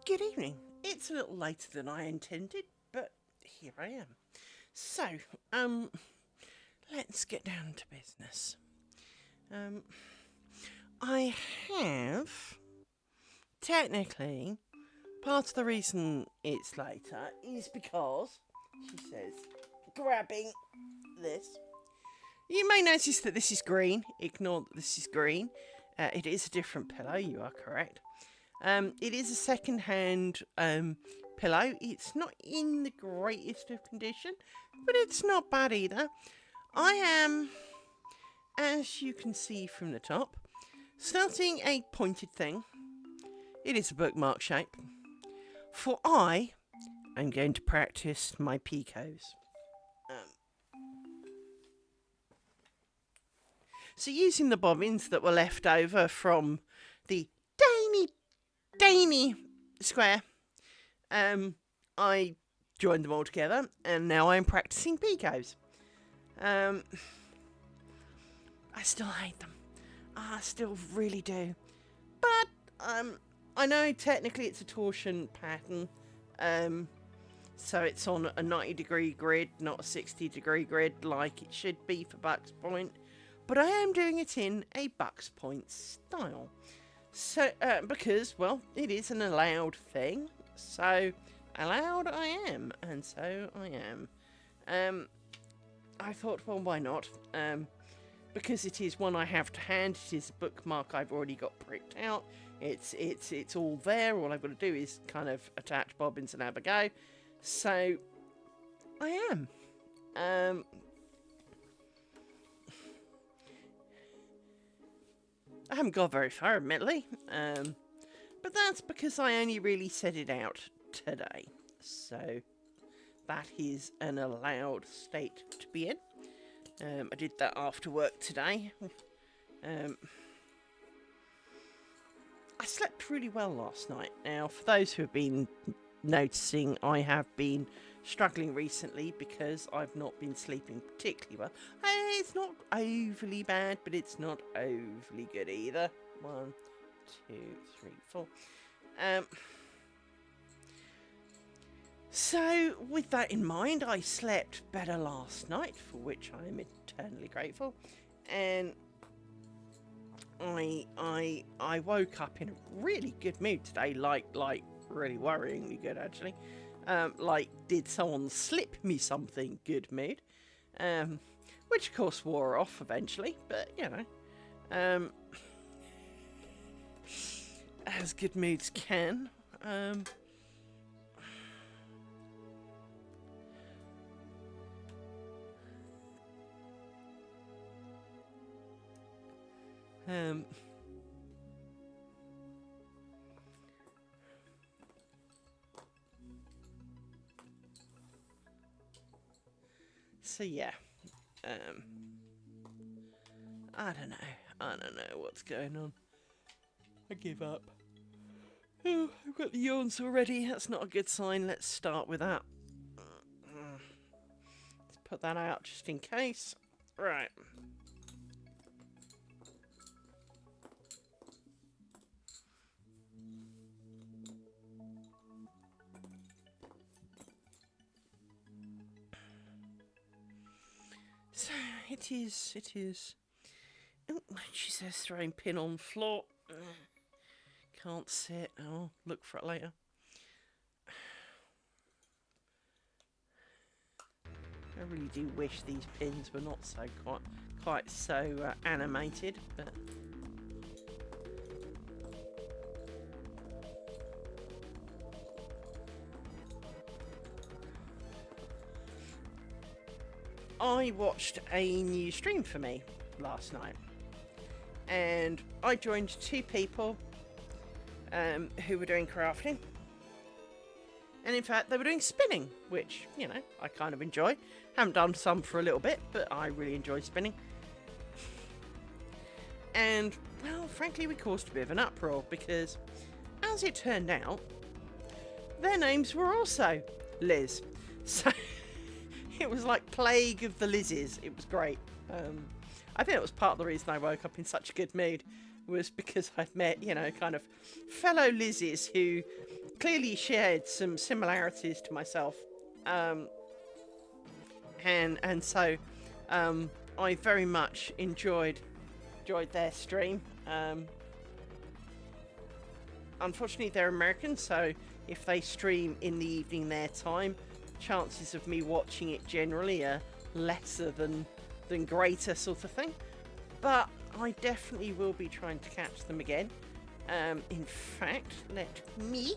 Good evening. It's a little later than I intended, but here I am. So, let's get down to business. Um, I have technically part of the reason it's later is because she says grabbing this. You may notice that this is green. Ignore that this is green. It is a different pillow. You are correct. It is a second-hand pillow. It's not in the greatest of condition, but it's not bad either. I am, as you can see from the top, starting a pointed thing. It is a bookmark shape. For I am going to practice my picos. So using the bobbins that were left over from the tiny square, I joined them all together, and now I'm practicing picos. I still hate them. I still really do. But I know technically it's a torsion pattern, so it's on a 90-degree grid, not a 60-degree grid like it should be for Bucks Point. But I am doing it in a Bucks Point style. So, because, well, it is an allowed thing. So, allowed I am. And so I am. I thought, well, why not? Because it is one I have to hand. It is a bookmark I've already got pricked out. It's all there. All I've got to do is kind of attach bobbins and have a go. So, I am. I haven't got very far, admittedly, but that's because I only really set it out today. So that is an allowed state to be in. I did that after work today. I slept really well last night. Now, for those who have been noticing, I have been struggling recently because I've not been sleeping particularly well. It's not overly bad, but it's not overly good either. 1, 2, 3, 4. So, with that in mind, I slept better last night, for which I am eternally grateful. And I woke up in a really good mood today, like really worryingly good actually. Like, did someone slip me something good mood? Which of course wore off eventually, but you know, as good moods can. So yeah, I don't know what's going on. I give up. Oh, I've got the yawns already. That's not a good sign. Let's start with that. Let's put that out just in case. Right. So, it is. Oh, she says throwing pin on floor. Can't sit. I'll look for it later. I really do wish these pins were not so quite so animated, but I watched a new stream for me last night, and I joined 2 people who were doing crafting, and in fact they were doing spinning, which, you know, I kind of enjoy. Haven't done some for a little bit, but I really enjoy spinning. And, well, frankly, we caused a bit of an uproar because, as it turned out, their names were also Liz. So it was like plague of the Lizzes. It was great. I think it was part of the reason I woke up in such a good mood, was because I'd met, kind of fellow Lizzies who clearly shared some similarities to myself. Um, and so I very much enjoyed their stream. Unfortunately, they're American, so if they stream in the evening their time, chances of me watching it generally are lesser than greater, sort of thing. But I definitely will be trying to catch them again. In fact, let me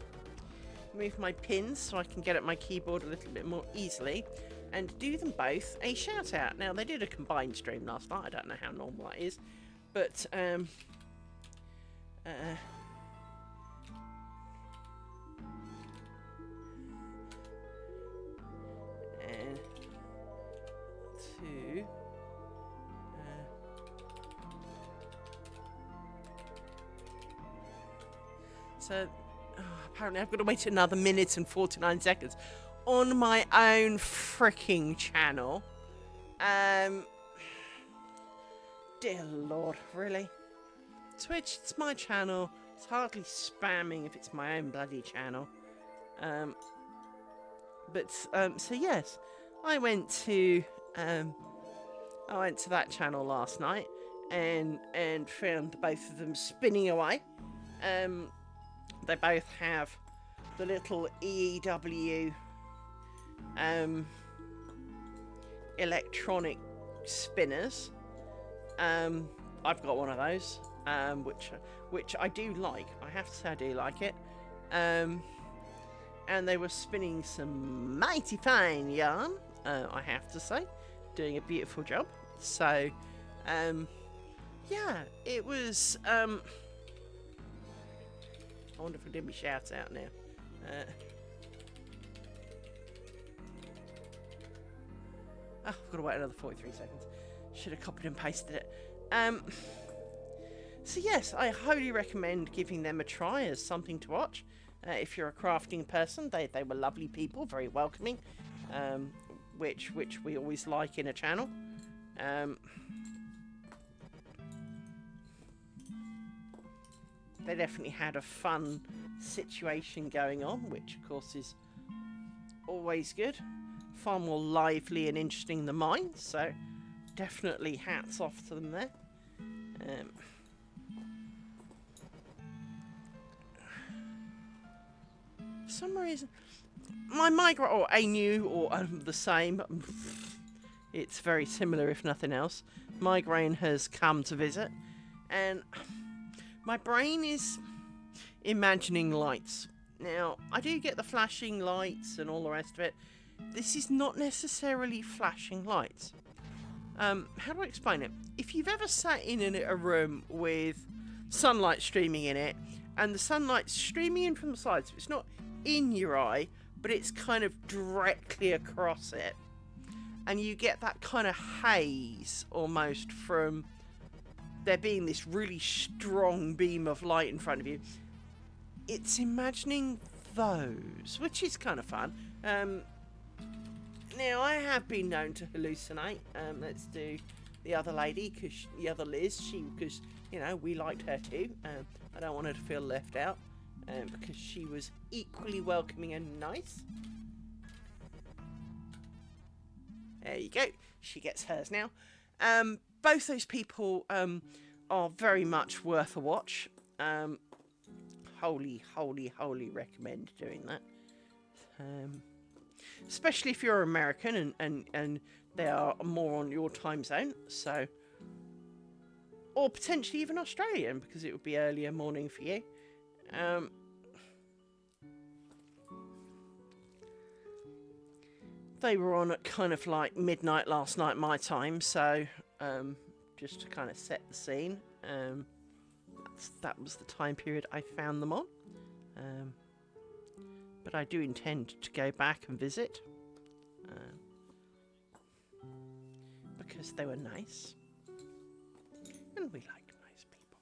move my pins so I can get at my keyboard a little bit more easily and do them both a shout out. Now, they did a combined stream last night. I don't know how normal that is, but and 2 so apparently I've got to wait another minute and 49 seconds on my own freaking channel. Dear Lord, really? Twitch, it's my channel. It's hardly spamming if it's my own bloody channel. So yes, I went to that channel last night and found both of them spinning away. They both have the little EEW electronic spinners. I've got one of those, which I do like. I have to say I do like it. And they were spinning some mighty fine yarn, I have to say, doing a beautiful job. So, yeah, it was. I wonder if I did my shout out now. I've got to wait another 43 seconds. Should have copied and pasted it. So yes, I highly recommend giving them a try as something to watch. If you're a crafting person, they were lovely people, very welcoming, which we always like in a channel. They definitely had a fun situation going on, which of course is always good. Far more lively and interesting than mine, so definitely hats off to them there. For some reason, my migraine, or a new, or the same, it's very similar if nothing else. Migraine has come to visit, and my brain is imagining lights. Now, I do get the flashing lights and all the rest of it. This is not necessarily flashing lights. How do I explain it? If you've ever sat in a room with sunlight streaming in it, and the sunlight's streaming in from the sides, so it's not in your eye, but it's kind of directly across it, and you get that kind of haze almost from there being this really strong beam of light in front of you. It's imagining those, which is kind of fun. Now, I have been known to hallucinate. Let's do the other lady, the other Liz, because, we liked her too. I don't want her to feel left out, because she was equally welcoming and nice. There you go. She gets hers now. Both those people are very much worth a watch. Wholly recommend doing that. Especially if you're American and they are more on your time zone, so, or potentially even Australian, because it would be earlier morning for you. They were on at kind of like midnight last night my time, so just to kind of set the scene, that was the time period I found them on. But I do intend to go back and visit, because they were nice, and we like nice people.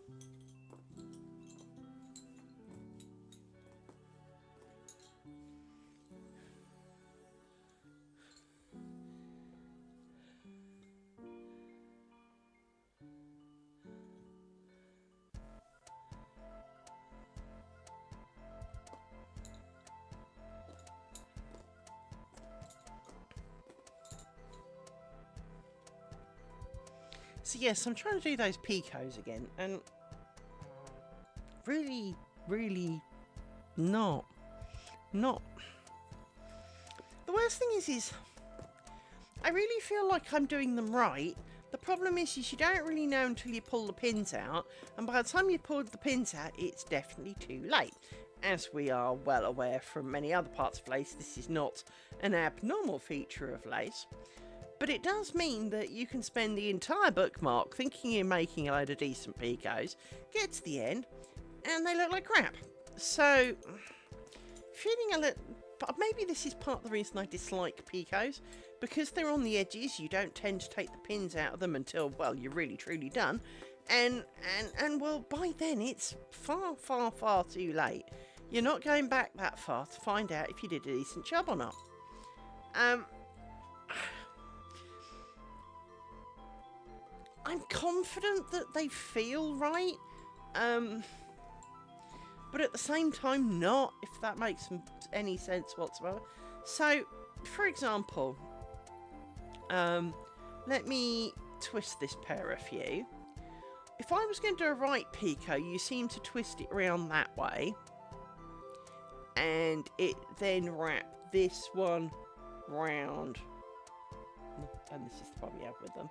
So yes, I'm trying to do those picos again, and really, really not. The worst thing is I really feel like I'm doing them right. The problem is you don't really know until you pull the pins out, and by the time you pull the pins out, it's definitely too late. As we are well aware from many other parts of lace, this is not an abnormal feature of lace. But it does mean that you can spend the entire bookmark thinking you're making a load of decent picos, get to the end, and they look like crap. So, feeling a little... Maybe this is part of the reason I dislike picos. Because they're on the edges, you don't tend to take the pins out of them until, well, you're really truly done. And well, by then it's far, far, far too late. You're not going back that far to find out if you did a decent job or not. I'm confident that they feel right, but at the same time not, if that makes any sense whatsoever. So, for example, let me twist this pair a few. If I was going to do a right pico, you seem to twist it around that way, and it then wrap this one round, and this is the problem you have with them.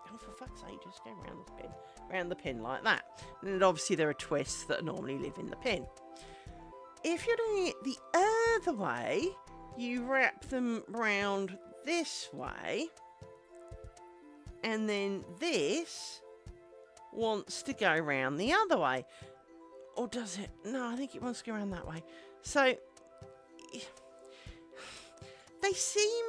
Oh, for fuck's sake, just go round the pin like that. And then obviously there are twists that normally live in the pin. If you're doing it the other way, you wrap them round this way, and then this wants to go round the other way. Or does it? No, I think it wants to go around that way. So, they seem...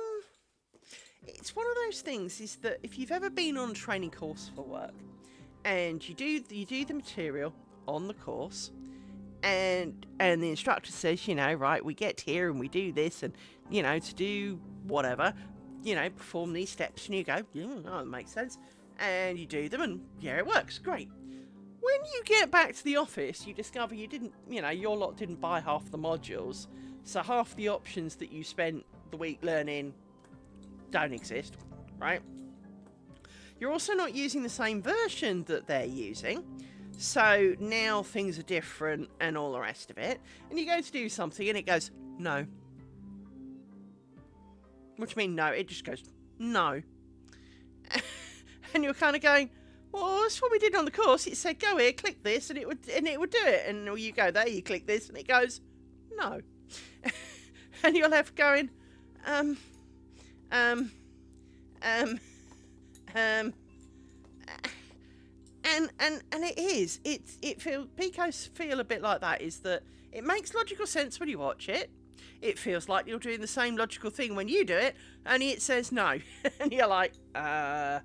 It's one of those things, is that if you've ever been on a training course for work, and you do the material on the course, and the instructor says, you know, right, we get here and we do this, and, you know, to do whatever, you know, perform these steps, and you go, yeah, that makes sense, and you do them, and yeah, it works, great. When you get back to the office, you discover you didn't, you know, your lot didn't buy half the modules, so half the options that you spent the week learning don't exist, right? You're also not using the same version that they're using, so now things are different and all the rest of it, and you go to do something and it goes, no. What do you mean, no? It just goes, no. And you're kind of going, well, that's what we did on the course. It said, go here, click this, and it would do it. And you go there, you click this, and it goes, no. And you're left going, and it feels, picos feel a bit like that, is that it makes logical sense when you watch it. It feels like you're doing the same logical thing when you do it, only it says no. And you're like, I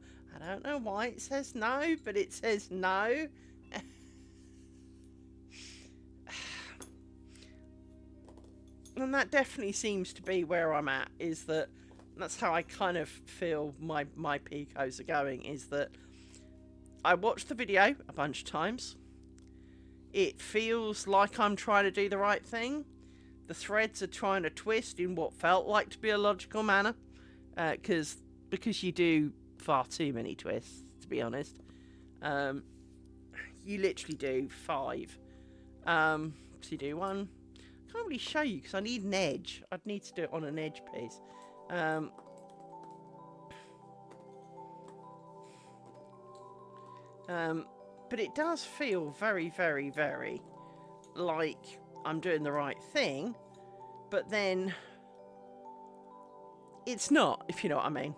don't know why it says no, but it says no. And that definitely seems to be where I'm at, is that that's how I kind of feel my picos are going, is that I watched the video a bunch of times. It feels like I'm trying to do the right thing. The threads are trying to twist in what felt like to be a logical manner, because you do far too many twists, to be honest. You literally do 5. So you do 1. I can't really show you because I need an edge. I'd need to do it on an edge piece. But it does feel very, very, very like I'm doing the right thing, but then it's not, if you know what I mean.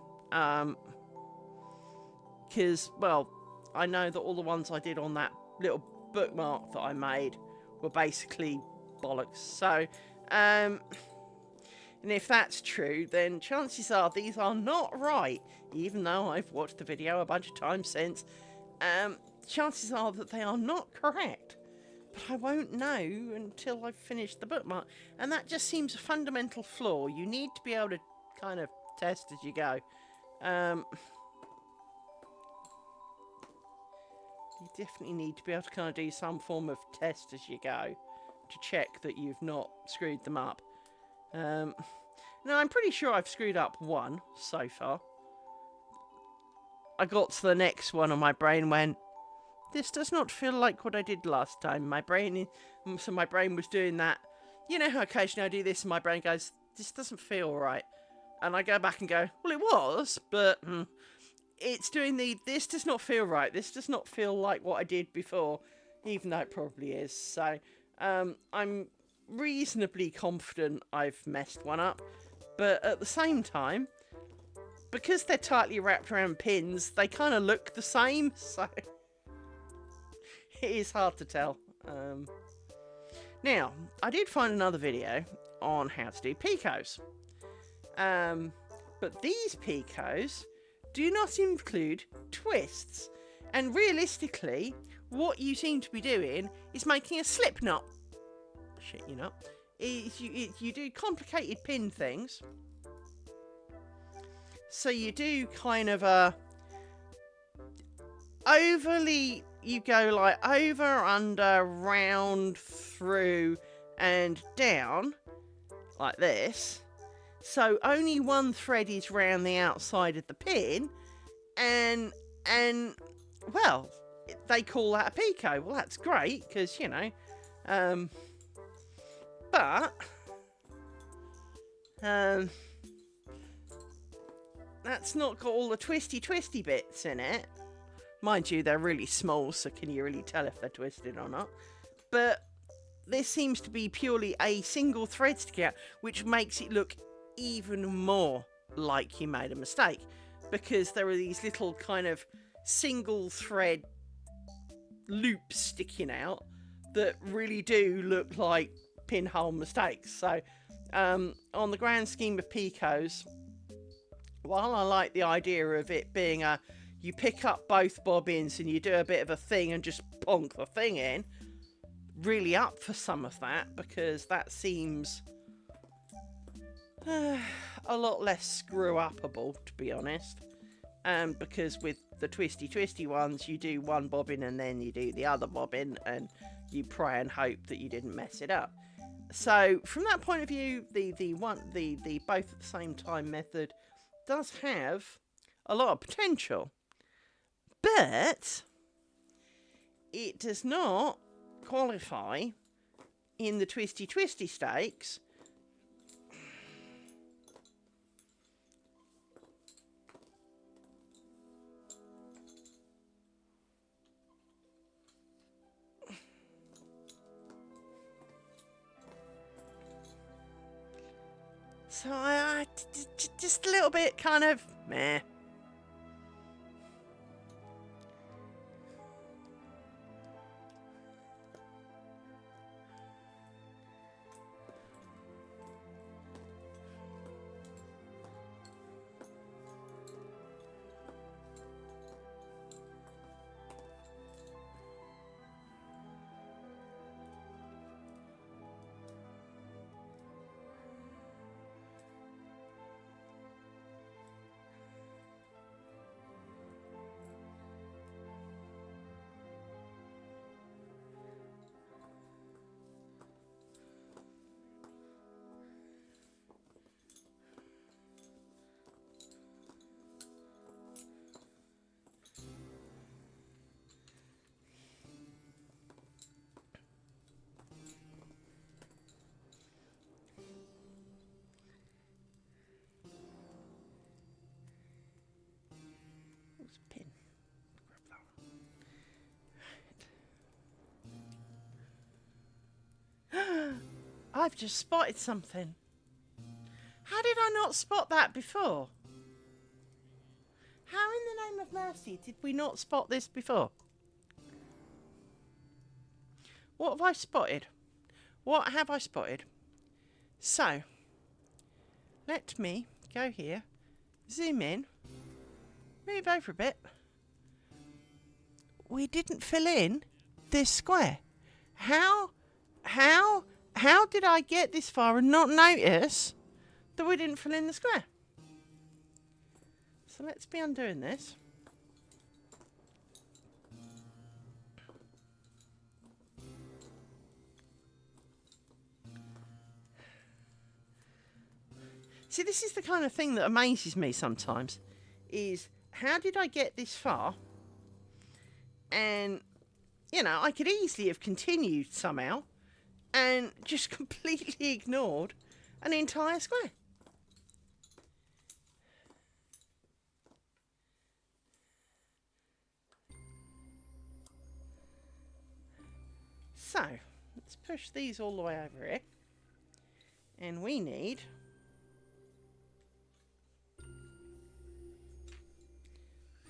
Because, well, I know that all the ones I did on that little bookmark that I made were basically bollocks. So, and if that's true, then chances are these are not right, even though I've watched the video a bunch of times since. Chances are that they are not correct, but I won't know until I've finished the bookmark, and that just seems a fundamental flaw. You need to be able to kind of test as you go. You definitely need to be able to kind of do some form of test as you go to check that you've not screwed them up. Now, I'm pretty sure I've screwed up 1 so far. I got to the next one and my brain went, this does not feel like what I did last time. So my brain was doing that. You know how occasionally I do this and my brain goes, this doesn't feel right. And I go back and go, well, it was, but it's doing this does not feel right. This does not feel like what I did before, even though it probably is. So I'm reasonably confident I've messed one up. But at the same time, because they're tightly wrapped around pins, they kind of look the same. So it is hard to tell. Now, I did find another video on how to do picos. But these picos do not include twists. And realistically, what you seem to be doing is making a slip knot. Shit, you know. You do complicated pin things. So you do kind of you go like over, under, round, through, and down, like this. So only one thread is round the outside of the pin, and well, they call that a pico. Well, that's great, because, you know, but that's not got all the twisty bits in it. Mind you, they're really small, so can you really tell if they're twisted or not? But this seems to be purely a single thread sticking out, which makes it look even more like you made a mistake, because there are these little kind of single thread loops sticking out that really do look like pinhole mistakes. So on the grand scheme of picos, while I like the idea of it being you pick up both bobbins and you do a bit of a thing and just bonk the thing in, really up for some of that, because that seems a lot less screw-upable, to be honest. Because with the twisty ones, you do one bobbin and then you do the other bobbin, and you pray and hope that you didn't mess it up. So from that point of view, the both at the same time method does have a lot of potential, but it does not qualify in the twisty stakes. So I just a little bit kind of meh. Pin. I've just spotted something. How did I not spot that before? How in the name of mercy did we not spot this before? What have I spotted? What have I spotted? So, let me go here, zoom in, move over a bit. We didn't fill in this square. How did I get this far and not notice that we didn't fill in the square? So let's be undoing this. See, this is the kind of thing that amazes me sometimes, is how did I get this far? And, you know, I could easily have continued somehow and just completely ignored an entire square. So, let's push these all the way over here. And we need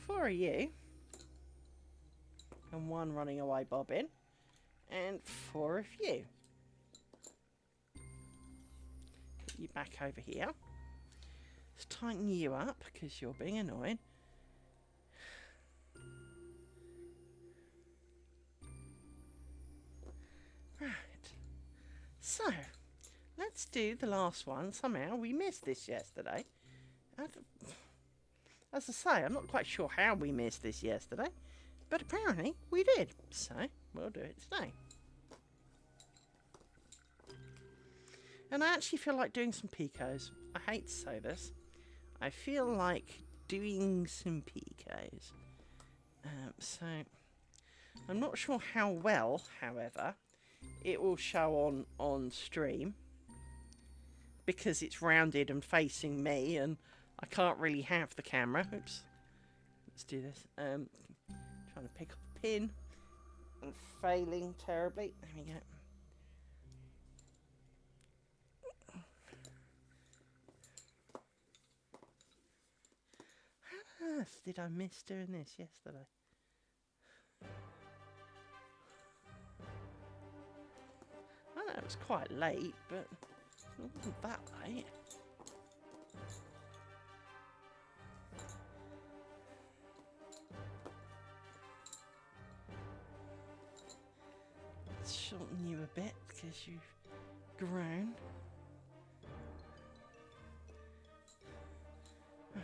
4 of you. And 1 running away bobbin. And 4 of you. Get you back over here. Let's tighten you up because you're being annoying. Right. So, let's do the last one. Somehow we missed this yesterday. As I say, I'm not quite sure how we missed this yesterday, but apparently we did. So, we'll do it today. And I actually feel like doing some picos. I hate to say this. I feel like doing some picos. So, I'm not sure how well, however, it will show on stream. Because it's rounded and facing me and I can't really have the camera. Oops. Let's do this. Trying to pick up a pin and failing terribly. There we go. How on earth did I miss doing this yesterday? I know it was quite late, but it wasn't that late. Let's shorten you a bit because you've grown. Right.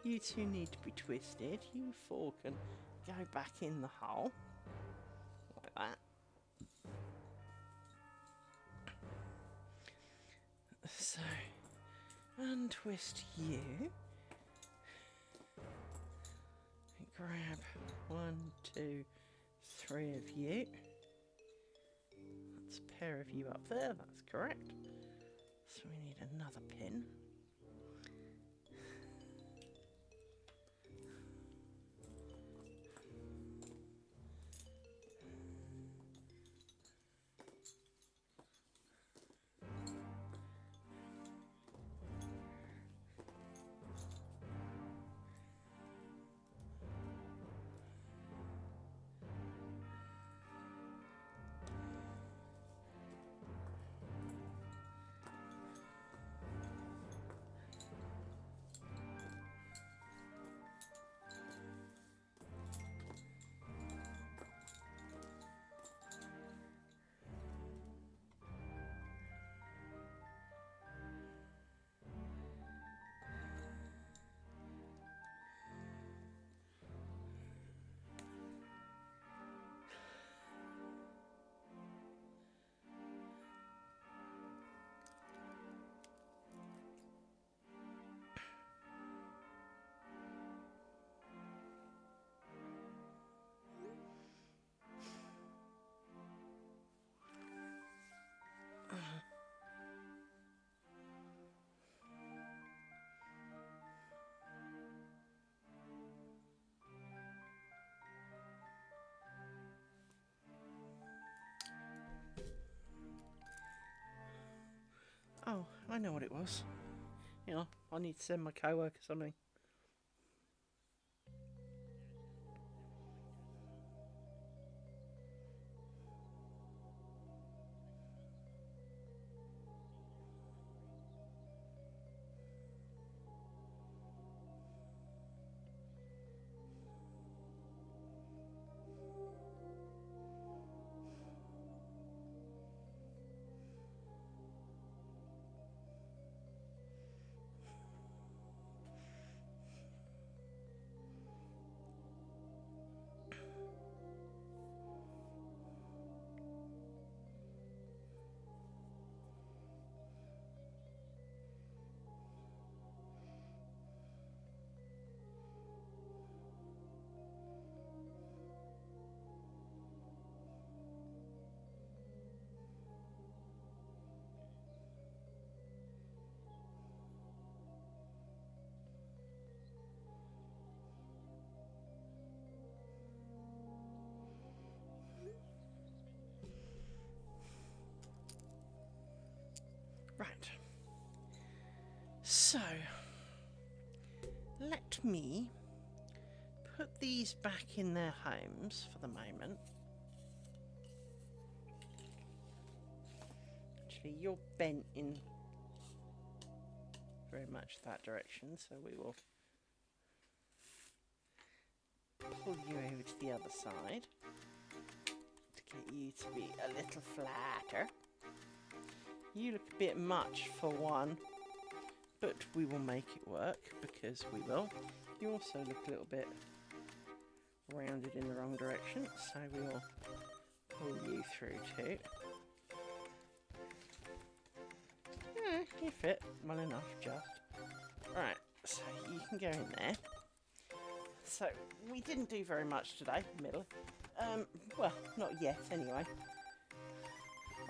You two need to be twisted. You 4 can go back in the hole. Like that. So, untwist you. Grab 1, 2, 3 of you. That's a pair of you up there, that's correct. So we need another pin. Oh, I know what it was. You know, I need to send my co-worker something. Right. So, let me put these back in their homes for the moment. Actually, you're bent in very much that direction, so we will pull you over to the other side to get you to be a little flatter. You look a bit much for one, but we will make it work, because we will. You also look a little bit rounded in the wrong direction, so we will pull you through too. Yeah, you fit well enough, just. Right, so you can go in there. So, we didn't do very much today, middle. Well, not yet anyway.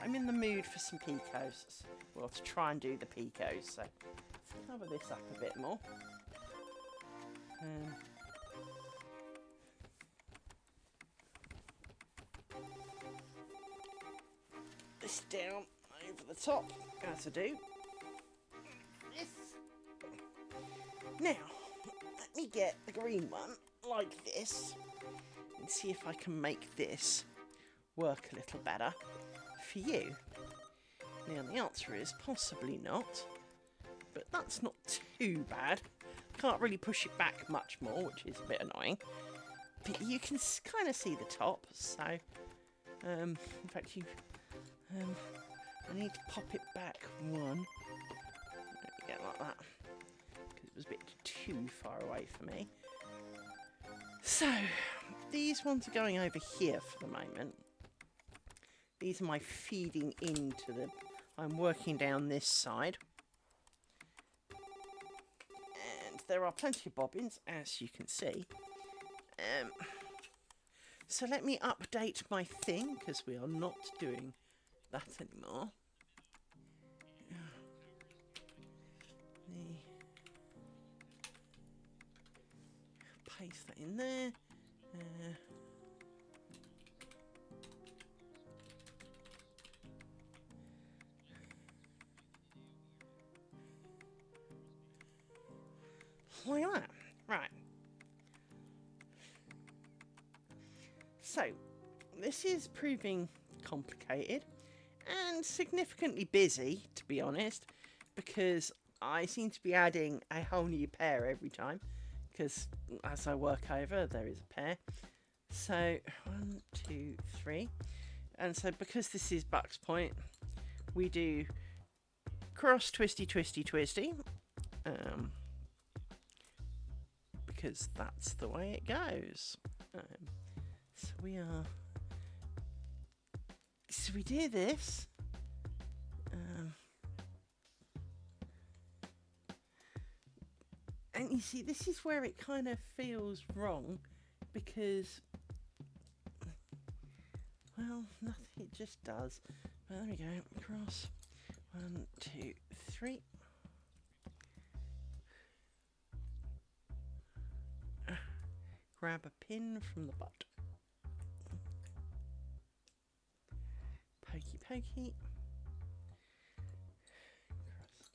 I'm in the mood for some picos. Well, to try and do the picos, so let's cover this up a bit more. This down over the top, as I do. This. Now, let me get the green one like this and see if I can make this work a little better for you. Now, the answer is possibly not, but that's not too bad. Can't really push it back much more, which is a bit annoying. But you can kind of see the top, so in fact, I need to pop it back one. There we go, like that, because it was a bit too far away for me. So, these ones are going over here for the moment. These are my feeding into the... I'm working down this side. And there are plenty of bobbins, as you can see. So let me update my thing, because we are not doing that anymore. Paste that in there. Like that. Right. So, this is proving complicated and significantly busy, to be honest, because I seem to be adding a whole new pair every time, because as I work over, there is a pair. So, 1, 2, 3. And so, because this is Buck's Point, we do cross twisty, twisty, twisty. Because that's the way it goes. So we are... So we do this. And you see, this is where it kind of feels wrong, because... Well, nothing, it just does. But there we go, cross. 1, 2, 3. Grab a pin from the butt. Pokey, pokey. Cross.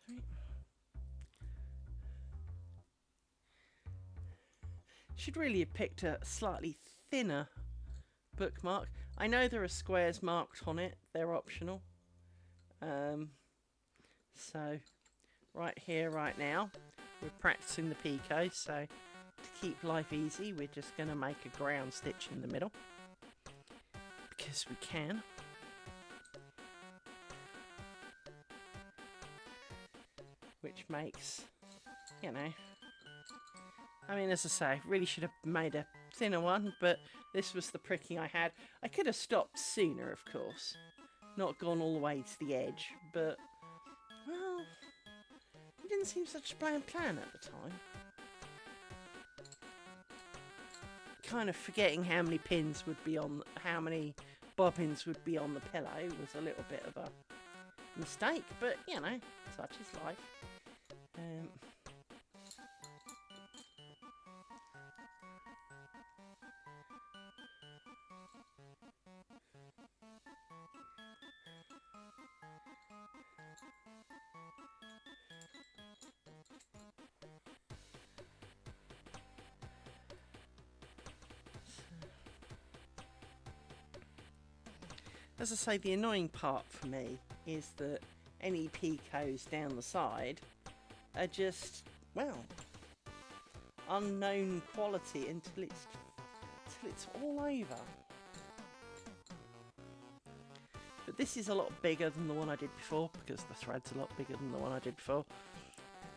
1, 2, 3. Should really have picked a slightly thinner bookmark. I know there are squares marked on it. They're optional. So, right here, right now, we're practicing the picos, so to keep life easy, we're just going to make a ground stitch in the middle, because we can. Which makes, you know, I mean, as I say, really should have made a thinner one, but this was the pricking I had. I could have stopped sooner, of course, not gone all the way to the edge, but, well... It didn't seem such a bad plan at the time. Kind of forgetting how many pins would be on, how many bobbins would be on the pillow was a little bit of a mistake, but you know, such is life. As I say, the annoying part for me is that any picos down the side are just, well, unknown quality until it's all over. But this is a lot bigger than the one I did before, because the thread's a lot bigger than the one I did before.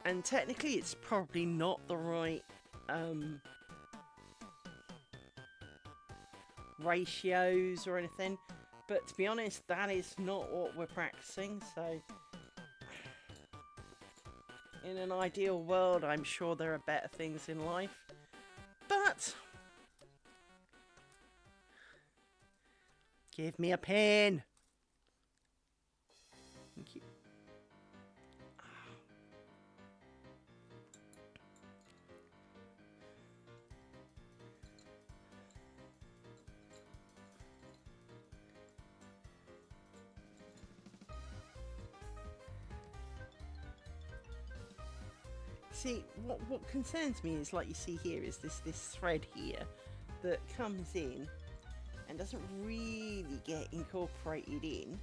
And technically it's probably not the right ratios or anything, but to be honest, that is not what we're practicing. So in an ideal world, I'm sure there are better things in life, but give me a pen. Thank you. See, what concerns me is, like you see here, is this thread here that comes in and doesn't really get incorporated in.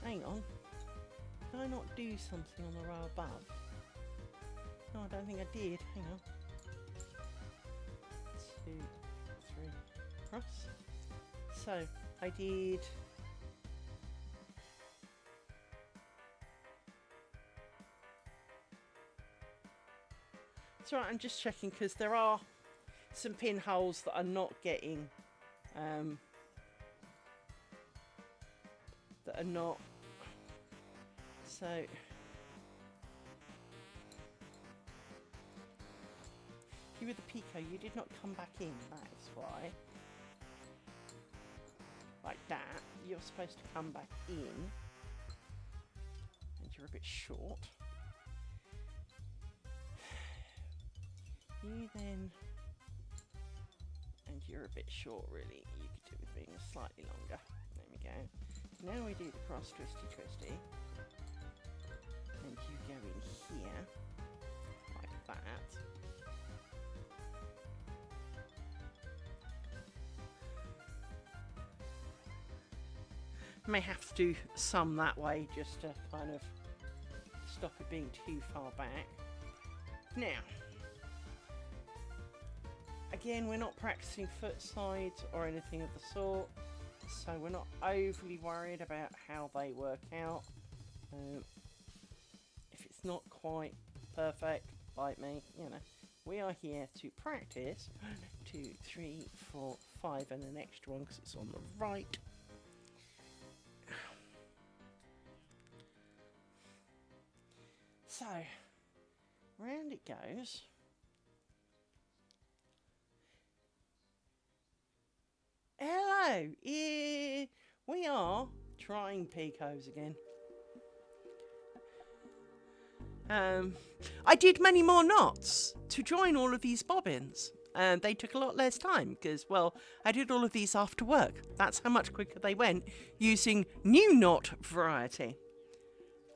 Hang on. Did I not do something on the row above? No, I don't think I did. Hang on. 2, 3, cross. So, I did... It's alright, I'm just checking because there are some pinholes that are not getting... that are not... So... You were the pico, you did not come back in, that's why. Like that, you're supposed to come back in. And you're a bit short. You then... And you're a bit short, really. You could do with being slightly longer. There we go. Now we do the cross twisty. And you go in here. Like that. May have to do some that way just to kind of stop it being too far back. Now, again, we're not practicing foot sides or anything of the sort, so we're not overly worried about how they work out. If it's not quite perfect, like me, you know, we are here to practice 1, 2, 3, 4, 5, and an extra one because it's on the right. So, round it goes. Hello! We are trying picos again. I did many more knots to join all of these bobbins. And they took a lot less time because, well, I did all of these after work. That's how much quicker they went using new knot variety.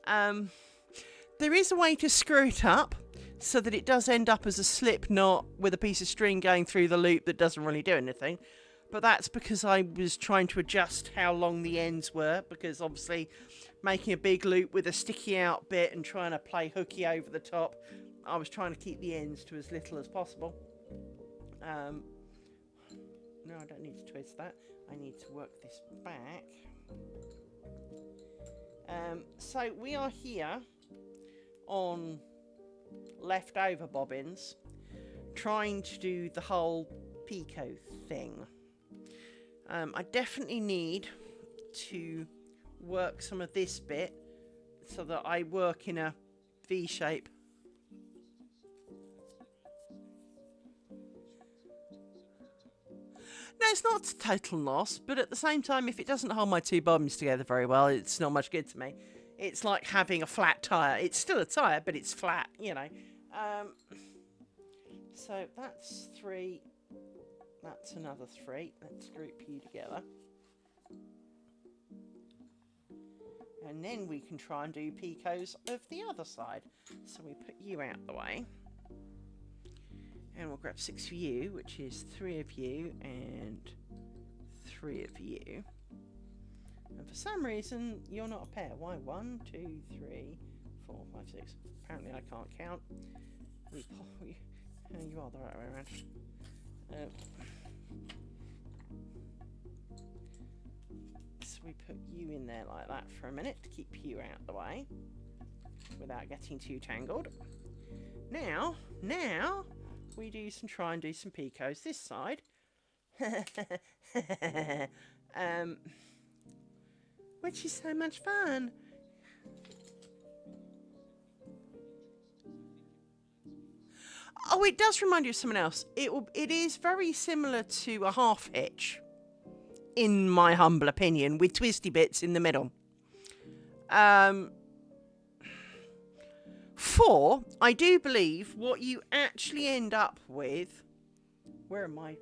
There is a way to screw it up so that it does end up as a slip knot with a piece of string going through the loop that doesn't really do anything. But that's because I was trying to adjust how long the ends were, because obviously making a big loop with a sticky out bit and trying to play hooky over the top, I was trying to keep the ends to as little as possible. No, I don't need to twist that. I need to work this back. So we are here on leftover bobbins trying to do the whole picot thing. I definitely need to work some of this bit so that I work in a V shape. No, it's not a total loss, but at the same time, if it doesn't hold my two bobbins together very well, it's not much good to me. It's like having a flat tyre. It's still a tyre, but it's flat, you know. So that's 3. That's another 3. Let's group you together. And then we can try and do picos of the other side. So we put you out the way. And we'll grab 6 for you, which is 3 of you and 3 of you. And for some reason, you're not a pair. Why? 1, 2, 3, 4, 5, 6. Apparently I can't count. You are the right way around. So we put you in there like that for a minute to keep you out of the way without getting too tangled. Now we try and do some picos this side. Which is so much fun. Oh, it does remind you of someone else. It is very similar to a half hitch, in my humble opinion, with twisty bits in the middle. I do believe what you actually end up with. Where are my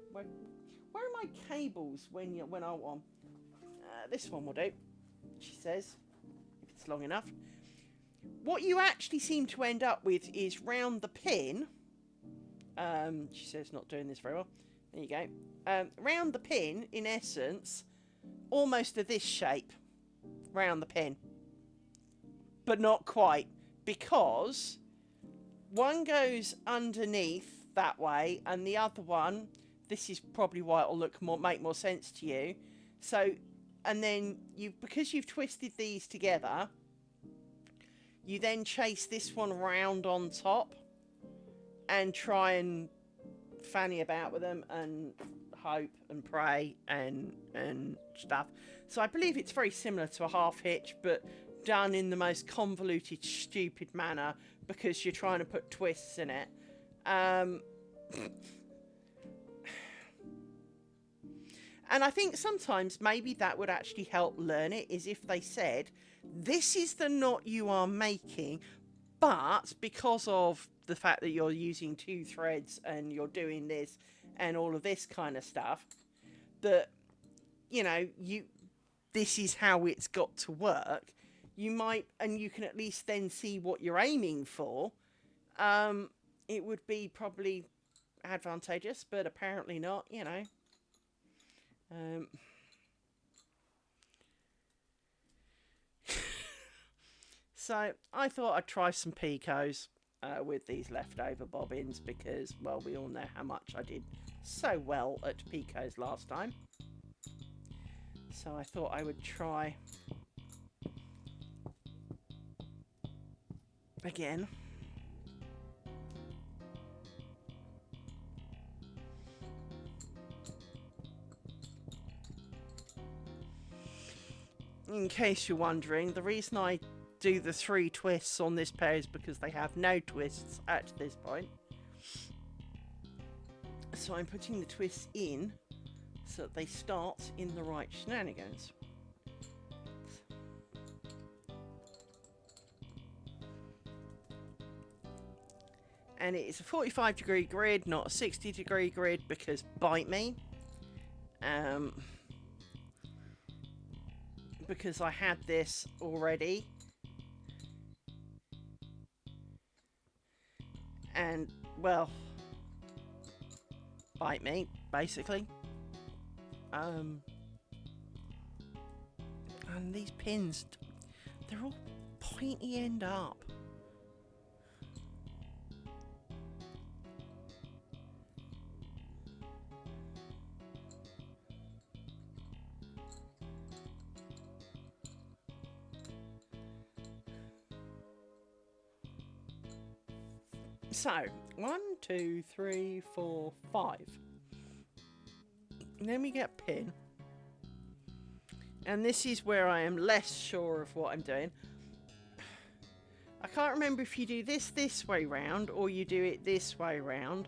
cables when I want? This one will do. She says, if it's long enough. What you actually seem to end up with is round the pin. She says not doing this very well. There you go. Round the pin, in essence, almost of this shape. Round the pin. But not quite. Because one goes underneath that way, and the other one, this is probably why it'll make more sense to you. So, and then because you've twisted these together, you then chase this one round on top and try and fanny about with them and hope and pray and stuff. So I believe it's very similar to a half hitch, but done in the most convoluted, stupid manner because you're trying to put twists in it. And I think sometimes maybe that would actually help learn it, is if they said, this is the knot you are making, but because of the fact that you're using 2 threads and you're doing this and all of this kind of stuff, that, this is how it's got to work. You might, and you can at least then see what you're aiming for. It would be probably advantageous, but apparently not, So I thought I'd try some picos with these leftover bobbins because, well, we all know how much I did so well at picos last time. So I thought I would try again. In case you're wondering, the reason I do the 3 twists on this pair is because they have no twists at this point. So I'm putting the twists in so that they start in the right shenanigans. And it is a 45-degree grid, not a 60-degree grid, because bite me. Because I had this already. And, well, bite me, basically. And these pins, they're all pointy end up. So, 1, 2, 3, 4, 5. And then we get pin. And this is where I am less sure of what I'm doing. I can't remember if you do this way round or you do it this way round.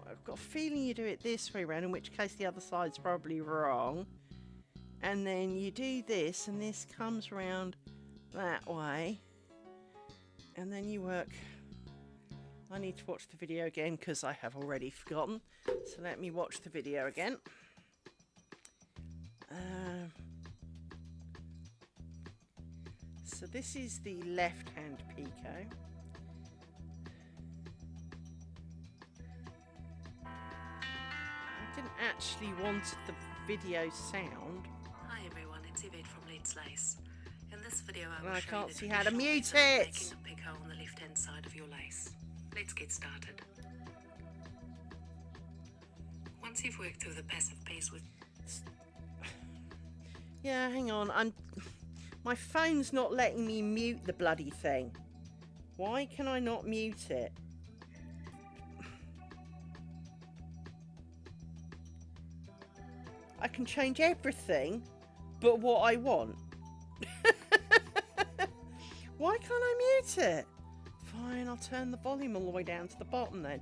I've got a feeling you do it this way round, in which case the other side's probably wrong. And then you do this, and this comes round that way. And then you work... I need to watch the video again because I have already forgotten. So let me watch the video again. So this is the left-hand pico. I didn't actually want the video sound. Hi everyone, fancy bed from Let's Lace. In this video I will I show you can't the see how to traditional mute method of it. making a picot on the left hand side of your lace. Let's get started. Once you've worked through the passive piece with... Yeah, hang on. My phone's not letting me mute the bloody thing. Why can I not mute it? I can change everything but what I want. Why can't I mute it? Fine, I'll turn the volume all the way down to the bottom then.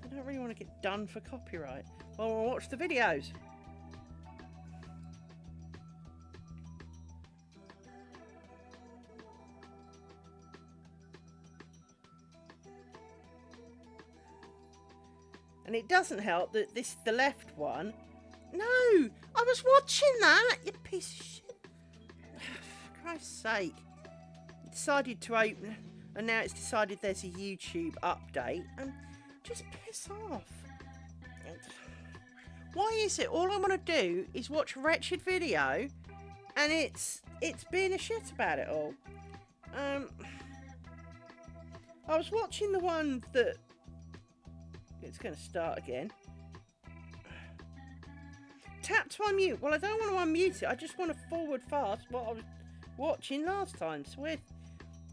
I don't really want to get done for copyright. Well, I'll watch the videos. And it doesn't help that the left one. No, I was watching that, you piece of shit. For Christ's sake. It decided to open, and now it's decided there's a YouTube update. And just piss off. Why is it all I want to do is watch a wretched video, and it's being a shit about it all. I was watching the one that it's going to start again. Tap to unmute. Well, I don't want to unmute it. I just want to forward fast what I was watching last time. So we're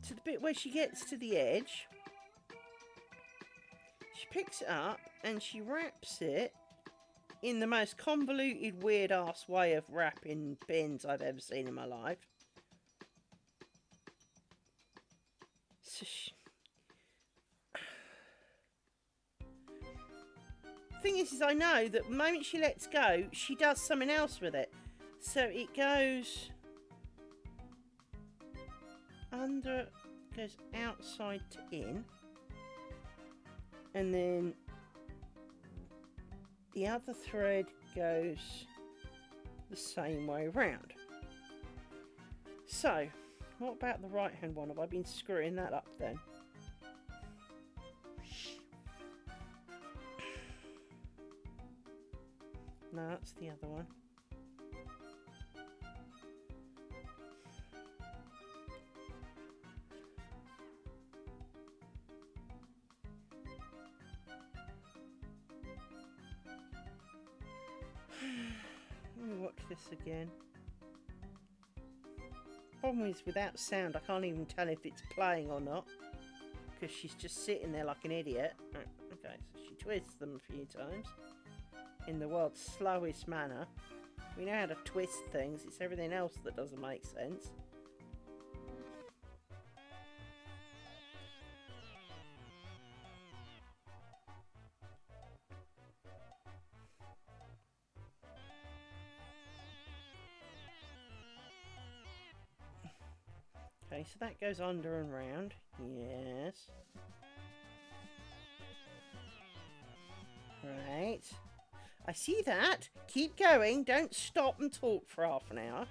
to the bit where she gets to the edge. She picks it up and she wraps it in the most convoluted, weird-ass way of wrapping pins I've ever seen in my life. So thing is I know that the moment she lets go, she does something else with it. So it goes under, goes outside to in, and then the other thread goes the same way around. So, what about the right hand one? Have I been screwing that up then? No, that's the other one. Let me watch this again. Problem is, without sound, I can't even tell if it's playing or not, because she's just sitting there like an idiot. Okay, so she twists them a few times in the world's slowest manner. We know how to twist things. It's everything else that doesn't make sense. Okay, so that goes under and round. Yes. Right. I see that. Keep going. Don't stop and talk for half an hour.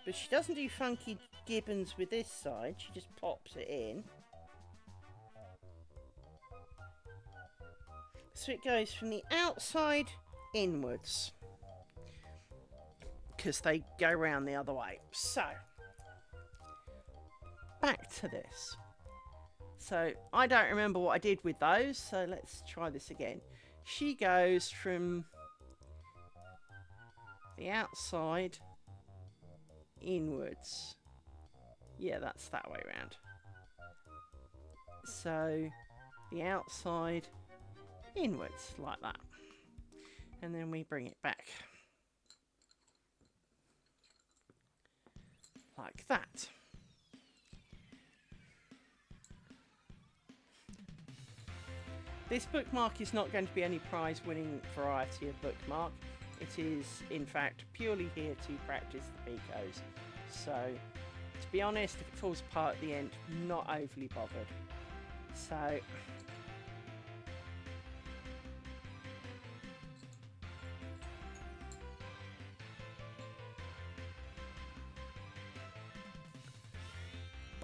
But she doesn't do funky gibbons with this side. She just pops it in. So it goes from the outside inwards, because they go round the other way. So, back to this. So, I don't remember what I did with those, so let's try this again. She goes from the outside inwards. Yeah, that's that way round. So, the outside inwards, like that. And then we bring it back. Like that. This bookmark is not going to be any prize-winning variety of bookmark. It is, in fact, purely here to practice the picos. So, to be honest, if it falls apart at the end, not overly bothered. So,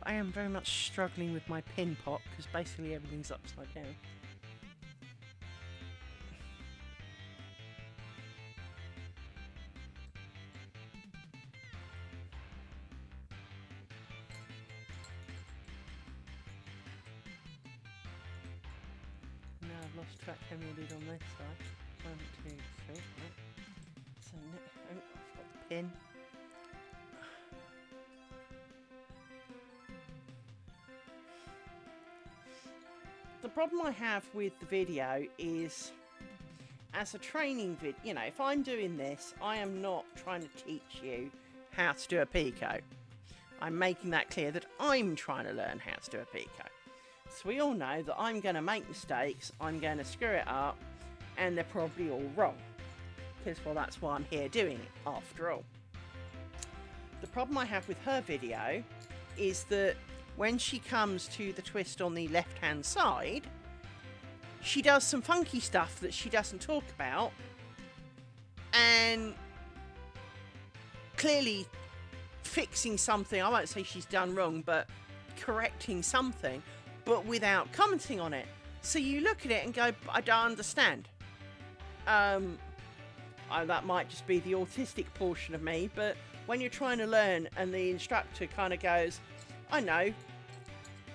I am very much struggling with my pin pot because basically everything's upside down. lost track how many I did on this side. 1, 2, 3. Right. So, I've got the pin. The problem I have with the video is, as a training vid, you know, if I'm doing this, I am not trying to teach you how to do a pico. I'm making that clear that I'm trying to learn how to do a pico. So we all know that I'm going to make mistakes, I'm going to screw it up, and they're probably all wrong. Because, well, that's why I'm here doing it, after all. The problem I have with her video is that when she comes to the twist on the left-hand side, she does some funky stuff that she doesn't talk about, and clearly fixing something. I won't say she's done wrong, but correcting something, but without commenting on it. So you look at it and go, I don't understand. That might just be the autistic portion of me, but when you're trying to learn and the instructor kind of goes, I know,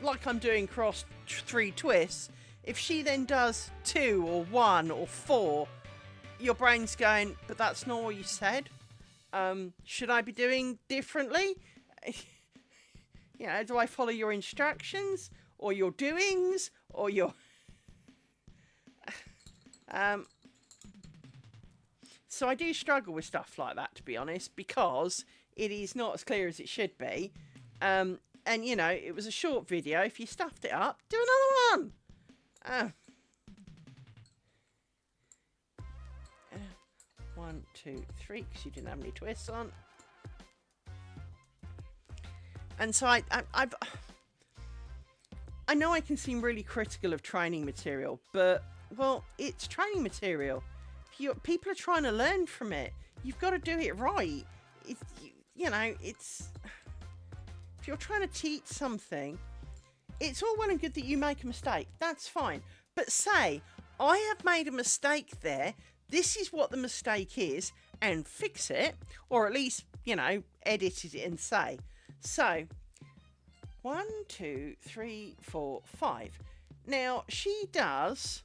like I'm doing cross 3 twists, if she then does 2 or 1 or 4, your brain's going, but that's not what you said. Should I be doing differently? You know, do I follow your instructions or your doings or your... So I do struggle with stuff like that, to be honest, because it is not as clear as it should be. And, you know, it was a short video. If you stuffed it up, do another one. 1, 2, 3, because you didn't have any twists on. And so I know I can seem really critical of training material, but, well, it's training material. People are trying to learn from it. You've got to do it right. You know, if you're trying to teach something, it's all well and good that you make a mistake. That's fine. But say, I have made a mistake there. This is what the mistake is, and fix it, or at least, you know, edit it and say. So, 1, 2, 3, 4, 5. Now, she does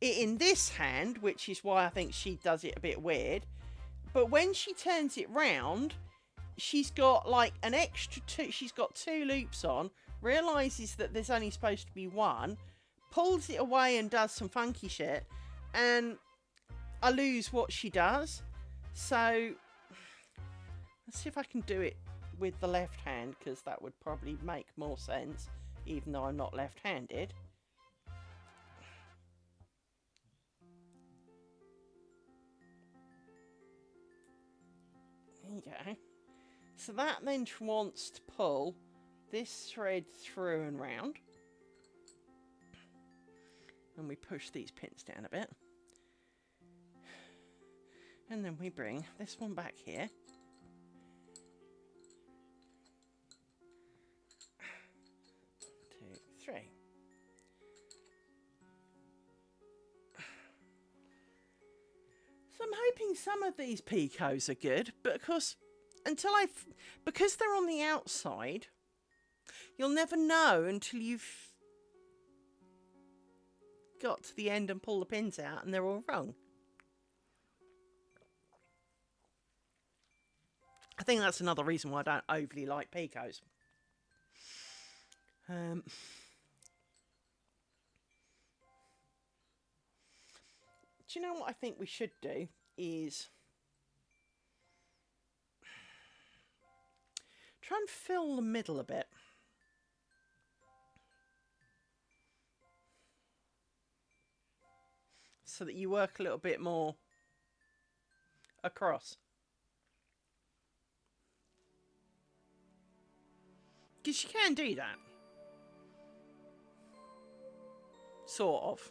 it in this hand, which is why I think she does it a bit weird. But when she turns it round, she's got like an extra 2. She's got 2 loops on, realises that there's only supposed to be 1, pulls it away and does some funky shit, and I lose what she does. So let's see if I can do it with the left hand, because that would probably make more sense, even though I'm not left-handed. There you go. So that then wants to pull this thread through and round. And we push these pins down a bit. And then we bring this one back here. 1, 2, 3. So I'm hoping some of these picos are good, but of course, because they're on the outside, you'll never know until you've got to the end and pull the pins out and they're all wrong. I think that's another reason why I don't overly like picos. Do you know what I think we should do is try and fill the middle a bit. So that you work a little bit more across. Because you can do that. Sort of.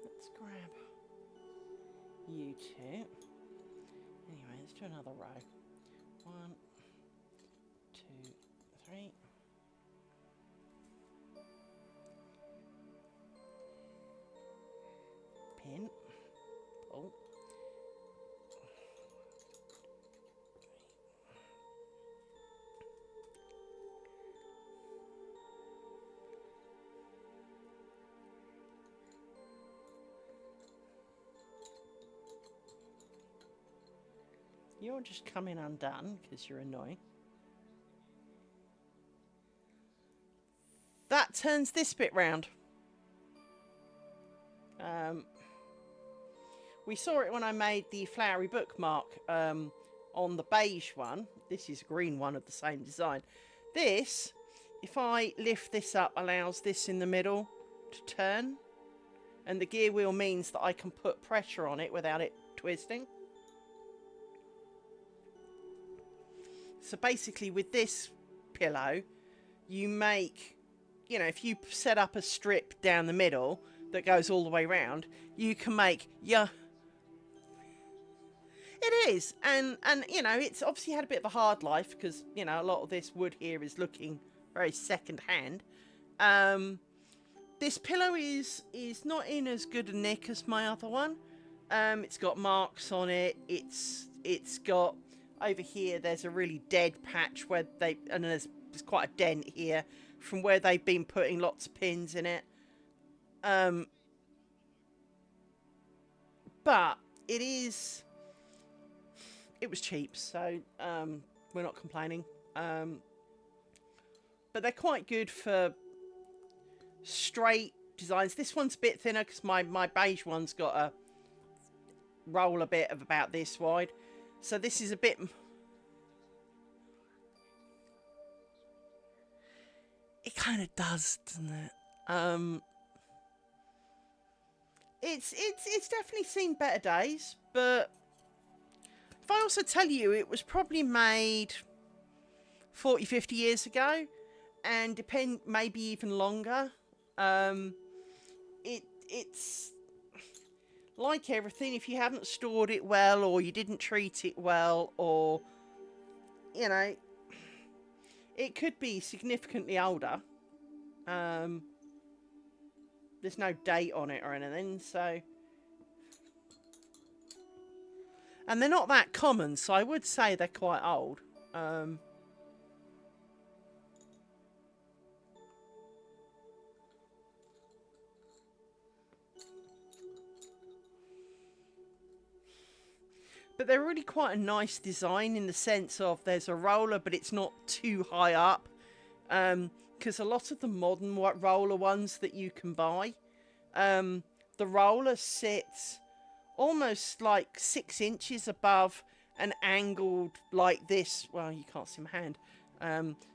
Let's grab you 2. Anyway, let's do another row. 1, 2, 3. You're just coming undone because you're annoying. That turns this bit round. We saw it when I made the flowery bookmark on the beige one. This is a green one of the same design. This, if I lift this up, allows this in the middle to turn. And the gear wheel means that I can put pressure on it without it twisting. So basically with this pillow, you make, you know, if you set up a strip down the middle that goes all the way round, you can make, yeah, it is. And you know, it's obviously had a bit of a hard life because, you know, a lot of this wood here is looking very second hand. This pillow is not in as good a nick as my other one. It's got marks on it. It's got over here. There's a really dead patch where there's quite a dent here from where they've been putting lots of pins in it. But it was cheap, so we're not complaining. But they're quite good for straight designs. This one's a bit thinner because my beige one's got a roll a bit of about this wide. So this is a bit... It kind of does, doesn't it? It's definitely seen better days, but if I also tell you it was probably made 40, 50 years ago, and maybe even longer, it's like everything. If you haven't stored it well, or you didn't treat it well, or, you know, it could be significantly older. There's no date on it or anything, so... And they're not that common, so I would say they're quite old. But they're really quite a nice design in the sense of there's a roller, but it's not too high up. Because a lot of the modern roller ones that you can buy, the roller sits almost like 6 inches above and angled like this. Well, you can't see my hand.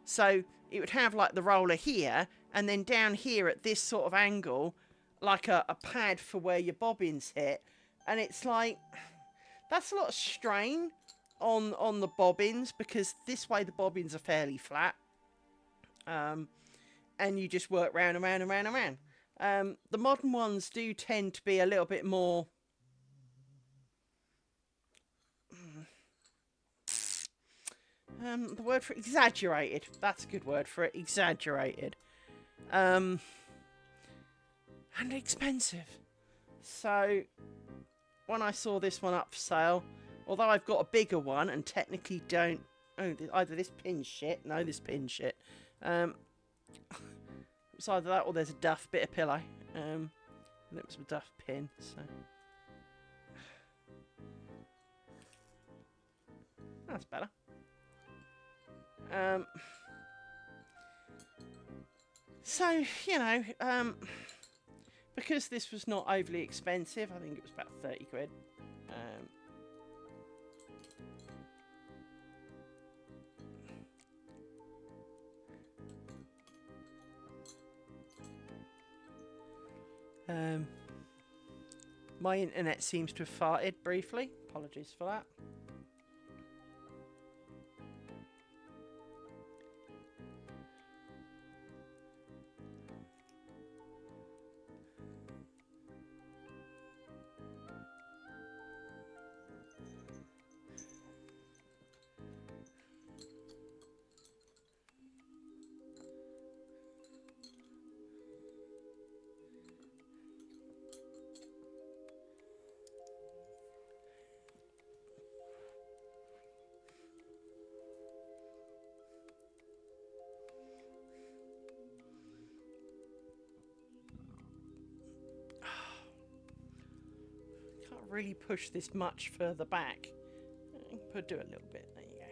So it would have like the roller here, and then down here at this sort of angle, like a pad for where your bobbins hit. And it's like, that's a lot of strain on the bobbins, because this way the bobbins are fairly flat. And you just work round and round and round and round. The modern ones do tend to be a little bit more... the word for it, exaggerated. That's a good word for it, exaggerated. And expensive. So, when I saw this one up for sale, although I've got a bigger one and technically don't... Oh, either this pin's shit. No, this pin's shit. It's either that or there's a duff bit of pillow. And it was a duff pin, so... That's better. So, you know, because this was not overly expensive, I think it was about 30 quid. My internet seems to have farted briefly. Apologies for that. Can't really push this much further back. do a little bit. There you go.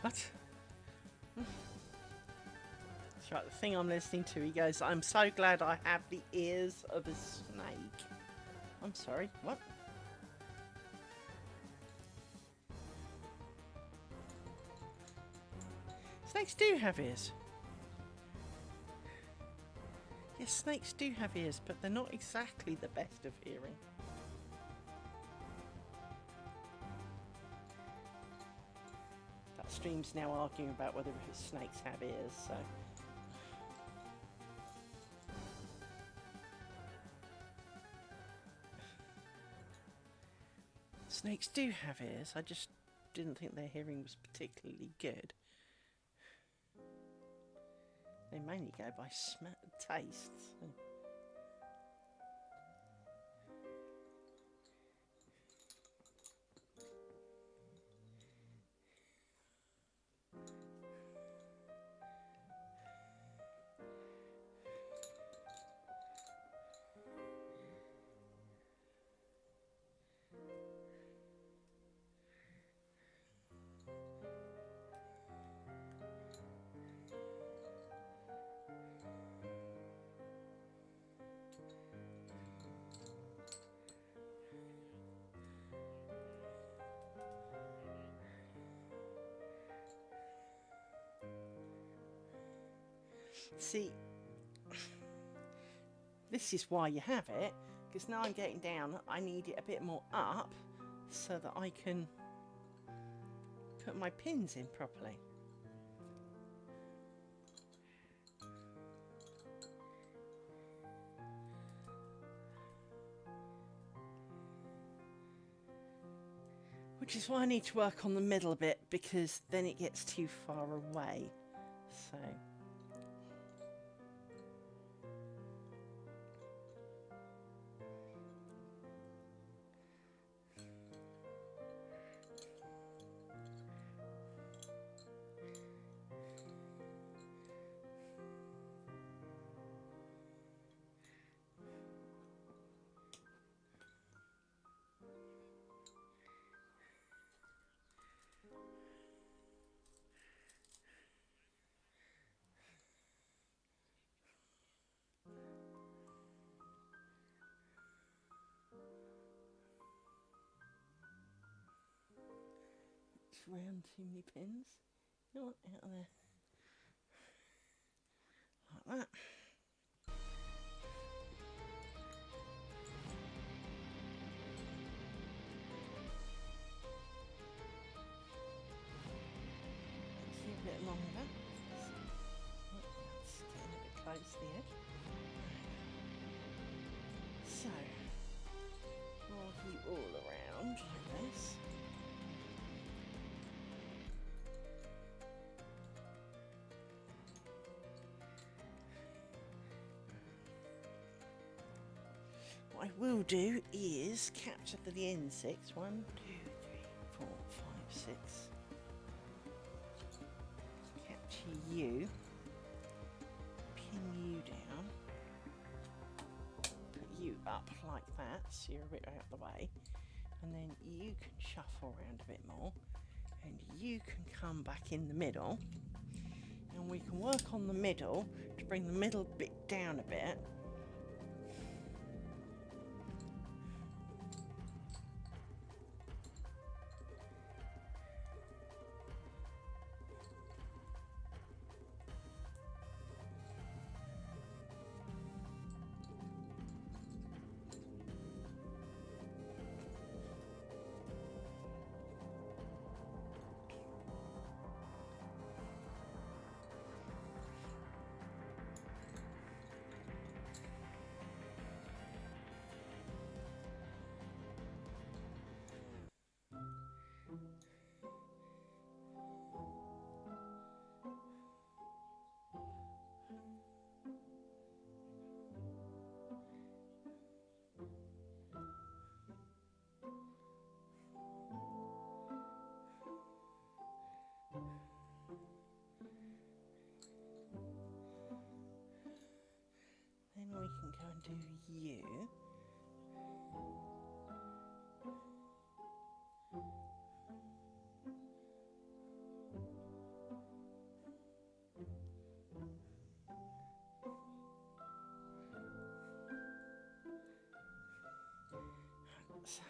What? That's right, the thing I'm listening to, he goes, I'm so glad I have the ears of a snake. I'm sorry, what? Snakes do have ears. Yes, snakes do have ears, but they're not exactly the best of hearing. That stream's now arguing about whether snakes have ears, so... Snakes do have ears, I just didn't think their hearing was particularly good. They mainly go by taste. So. See, this is why you have it, because now I'm getting down, I need it a bit more up so that I can put my pins in properly. Which is why I need to work on the middle a bit, because then it gets too far away. So... round too many pins. You know what? Out of there. Like that. See a bit longer. That's getting a bit close to the edge. So, roll you all around like this. we'll do is capture the N6. 1, 2, 3, 4, 5, 6. Capture you. Pin you down. Put you up like that, so you're a bit out of the way. And then you can shuffle around a bit more. And you can come back in the middle. And we can work on the middle to bring the middle bit down a bit. Then we can go and do you. So.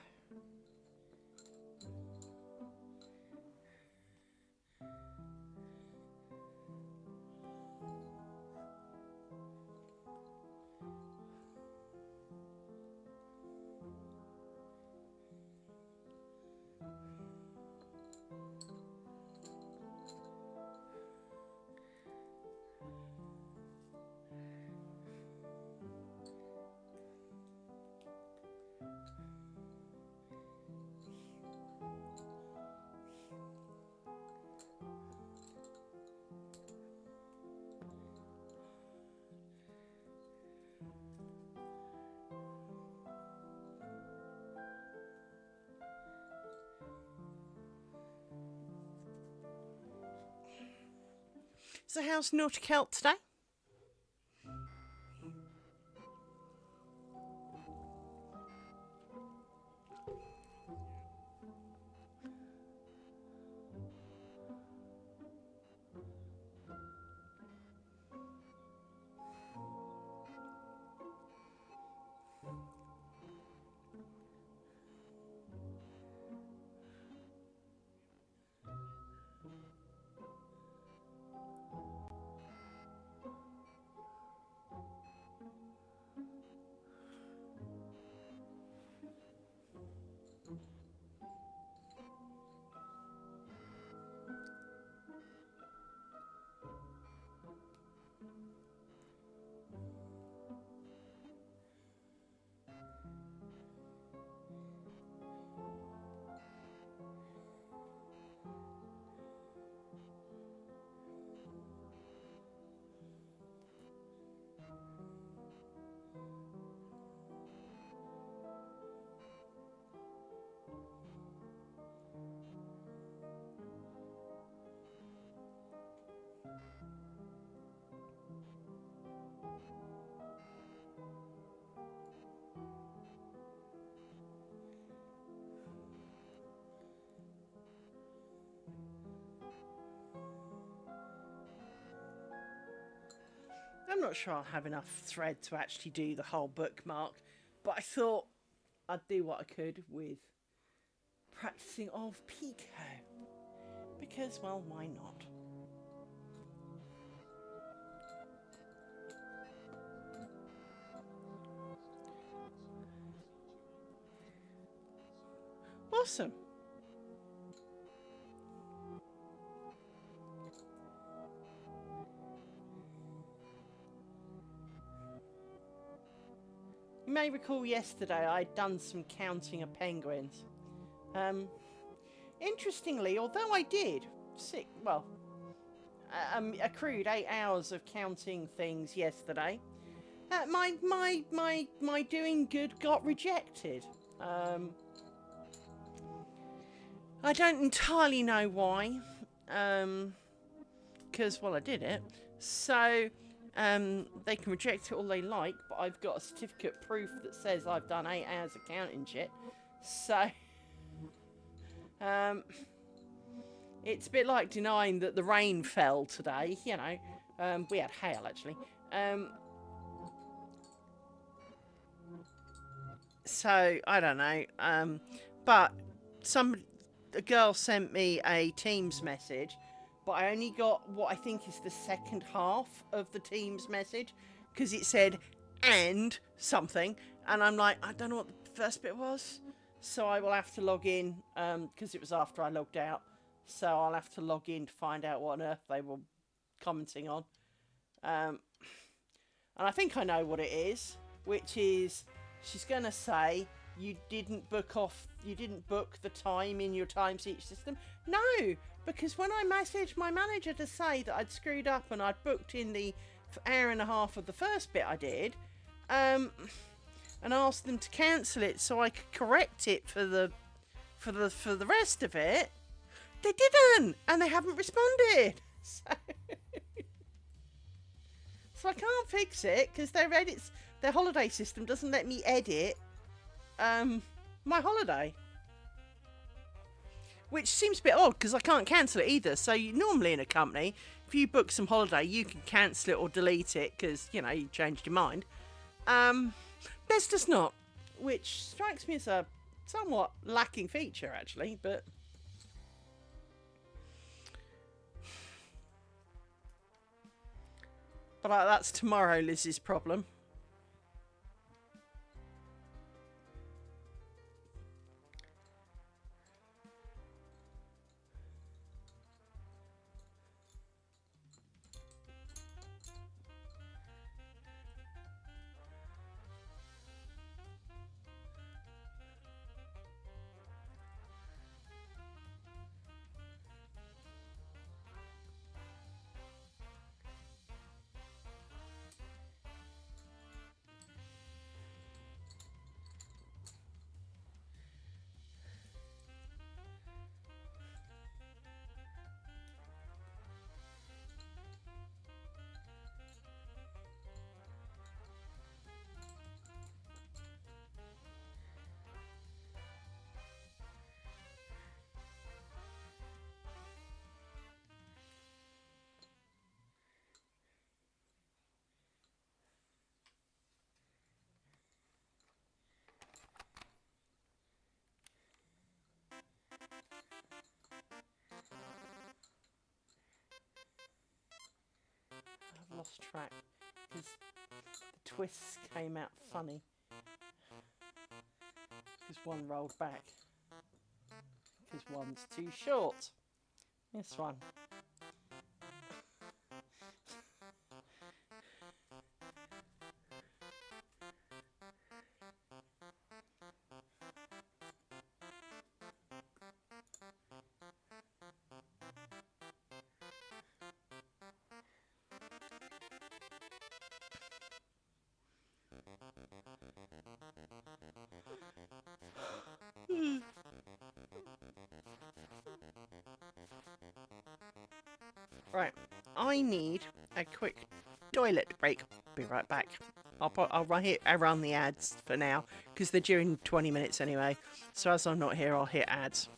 So how's Nautic Help today? I'm not sure I'll have enough thread to actually do the whole bookmark, but I thought I'd do what I could with practicing of Pico. Because, well, why not? Awesome. You may recall yesterday I'd done some counting of penguins. Interestingly, although I did accrued 8 hours of counting things yesterday, My doing good got rejected. I don't entirely know why. Because well, I did it. So they can reject it all they like, but I've got a certificate proof that says I've done 8 hours accounting shit. So it's a bit like denying that the rain fell today. You know, we had hail actually. So I don't know. But a girl sent me a Teams message, but I only got what I think is the second half of the Teams message because it said and something, and I'm like, I don't know what the first bit was, so I will have to log in because it was after I logged out, so I'll have to log in to find out what on earth they were commenting on. And I think I know what it is, which is she's going to say you didn't book the time in your timesheet system. No, because when I messaged my manager to say that I'd screwed up and I'd booked in the hour and a half of the first bit I did, and asked them to cancel it so I could correct it for the rest of it, they didn't, and they haven't responded. So I can't fix it because their holiday system doesn't let me edit my holiday. Which seems a bit odd because I can't cancel it either. So normally in a company, if you book some holiday, you can cancel it or delete it because, you know, you changed your mind. This does not, which strikes me as a somewhat lacking feature actually, but... But that's tomorrow Liz's problem. I've lost track because the twists came out funny. Because one rolled back. Because one's too short. This one. Right, I need a quick toilet break. Be right back. I'll hit around the ads for now because they're due in 20 minutes anyway. So as I'm not here, I'll hit ads.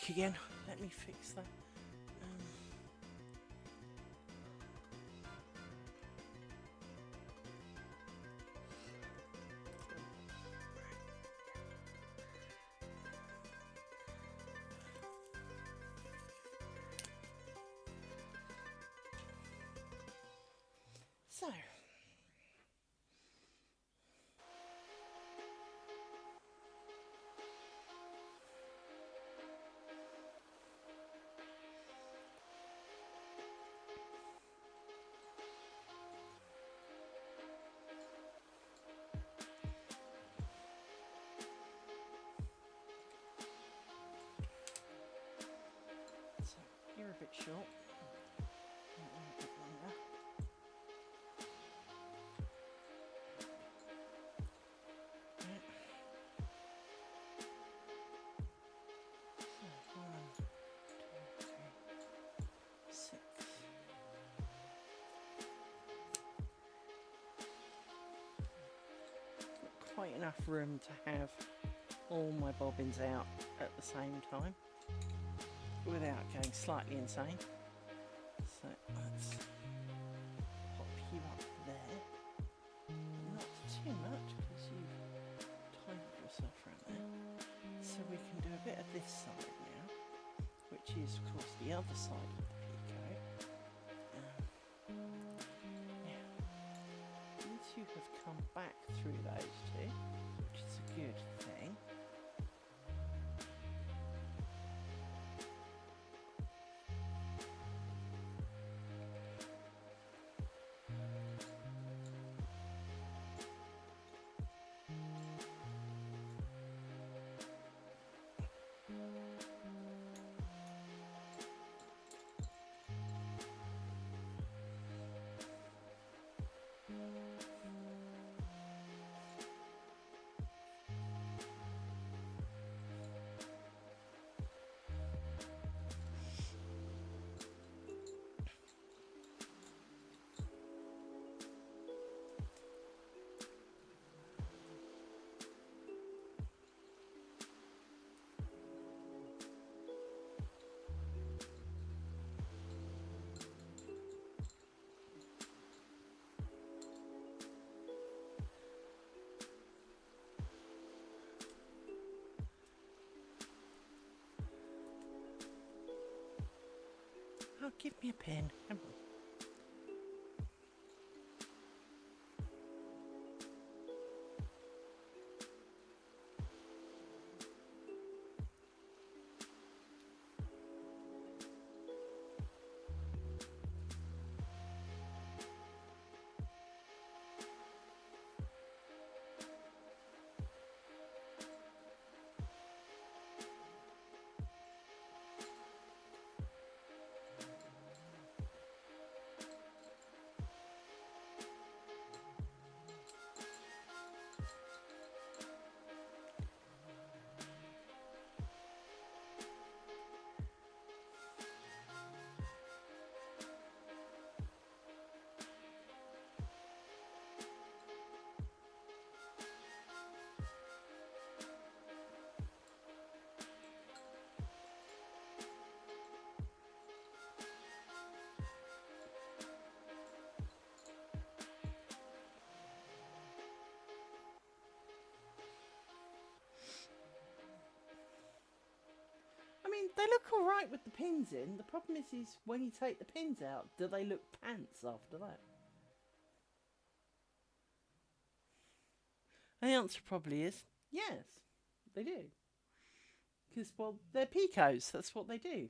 back again. Let me fix that. So. So, you're a bit short. A bit longer. Right. So, 1, 2, 3, 6. Not quite enough room to have all my bobbins out at the same time without going slightly insane. So let's pop you up there. Not too much because you've tightened yourself around there. So we can do a bit of this side now, which is of course the other side of the pico. Now, once you have come back through those two, which is a good thing. Oh, give me a pen. Come on. I mean, they look all right with the pins in. The problem is when you take the pins out, do they look pants after that? And the answer probably is yes, they do. Because, well, they're picos. That's what they do.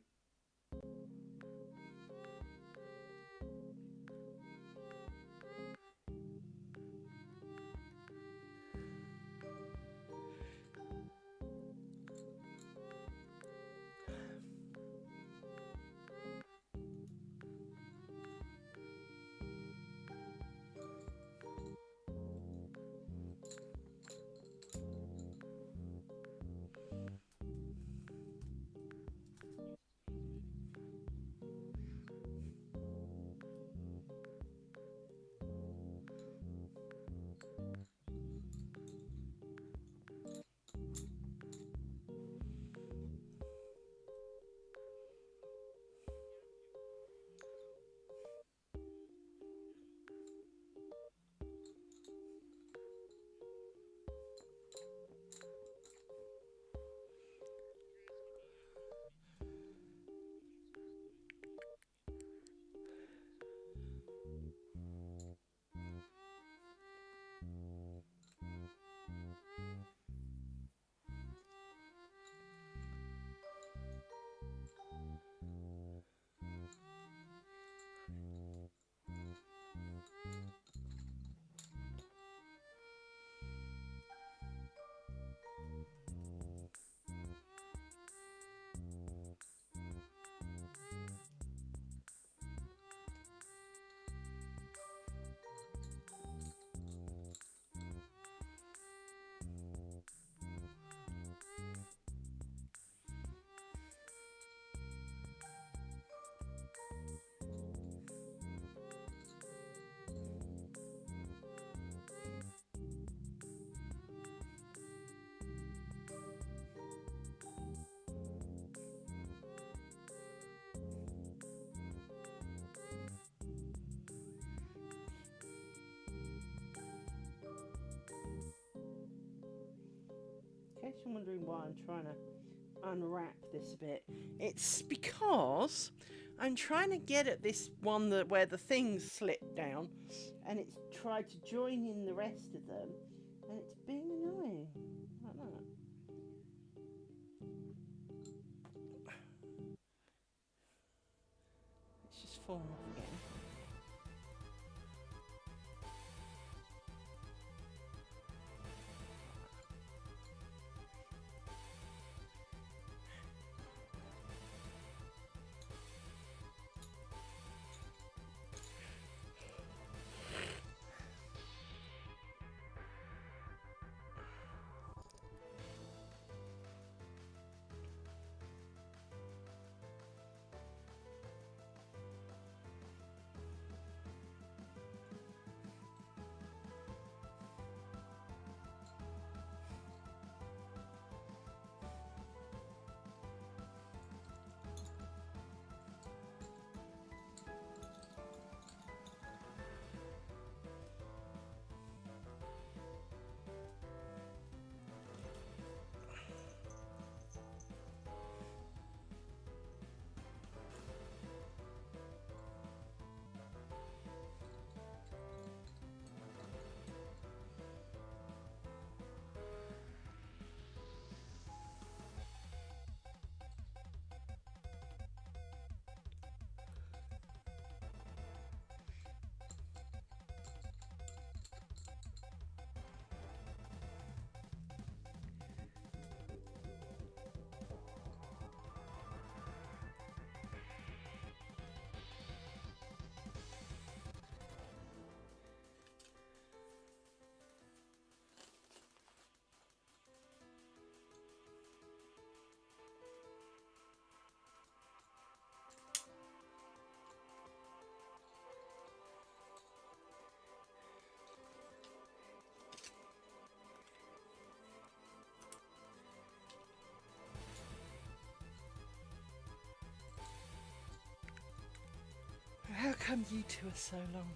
case you're wondering why I'm trying to unwrap this a bit, it's because I'm trying to get at this one where the things slip down, and it's tried to join in the rest of them, and it's being annoying. Like that. It's just fallen off again. How come you two are so long?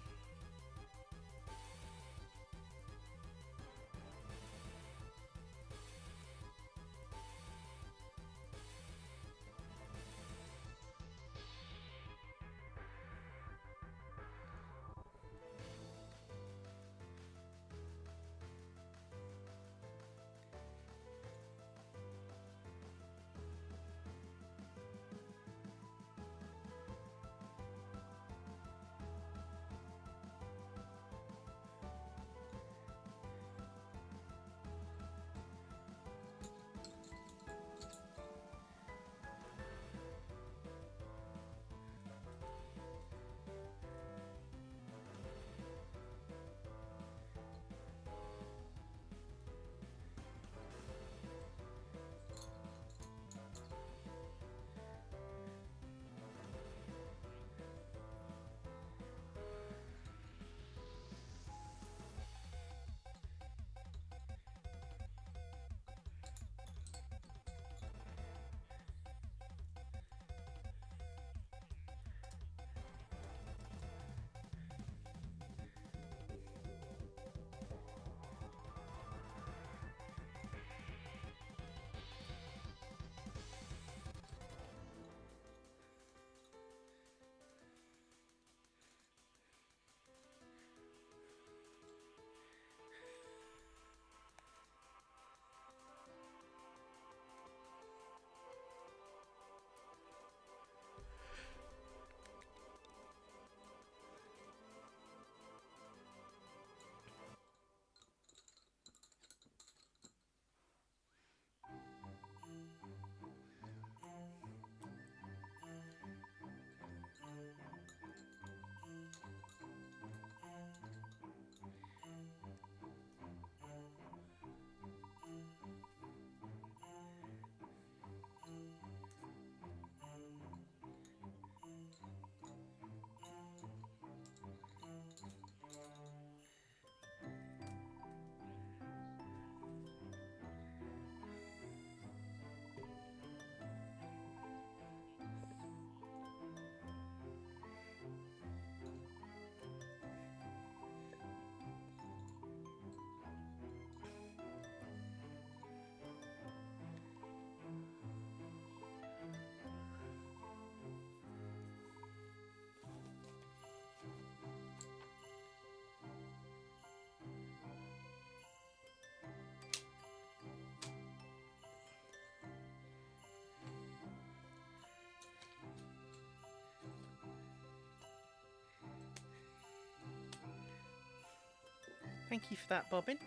Thank you for that, Bobbin.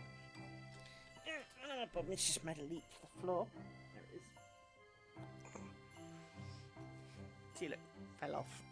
Bobbin's just made a leap to the floor. There it is. See, look, fell off.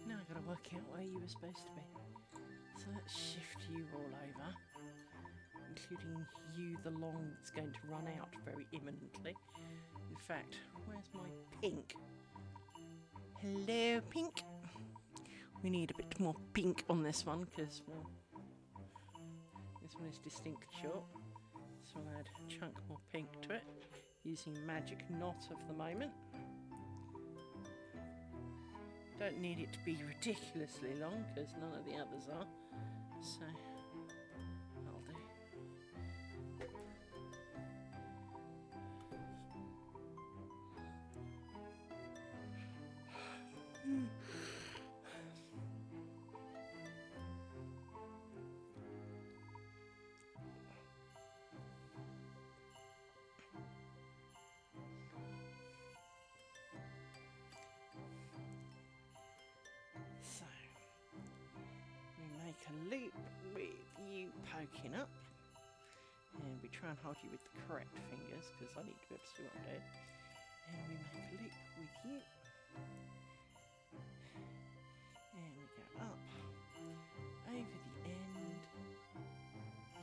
Now I've got to work out where you were supposed to be. So let's shift you all over, including you, the long that's going to run out very imminently. In fact, where's my pink? Hello, pink. We need a bit more pink on this one because, well, this one is distinctly short. So I'll add a chunk more pink to it using magic knot of the moment. Don't need it to be ridiculously long because none of the others are. So that'll do. So we make a loop with you poking up, and we try and hold you with the correct fingers because I need to be able to see what I'm doing. And we make a loop with you, and we go up over the end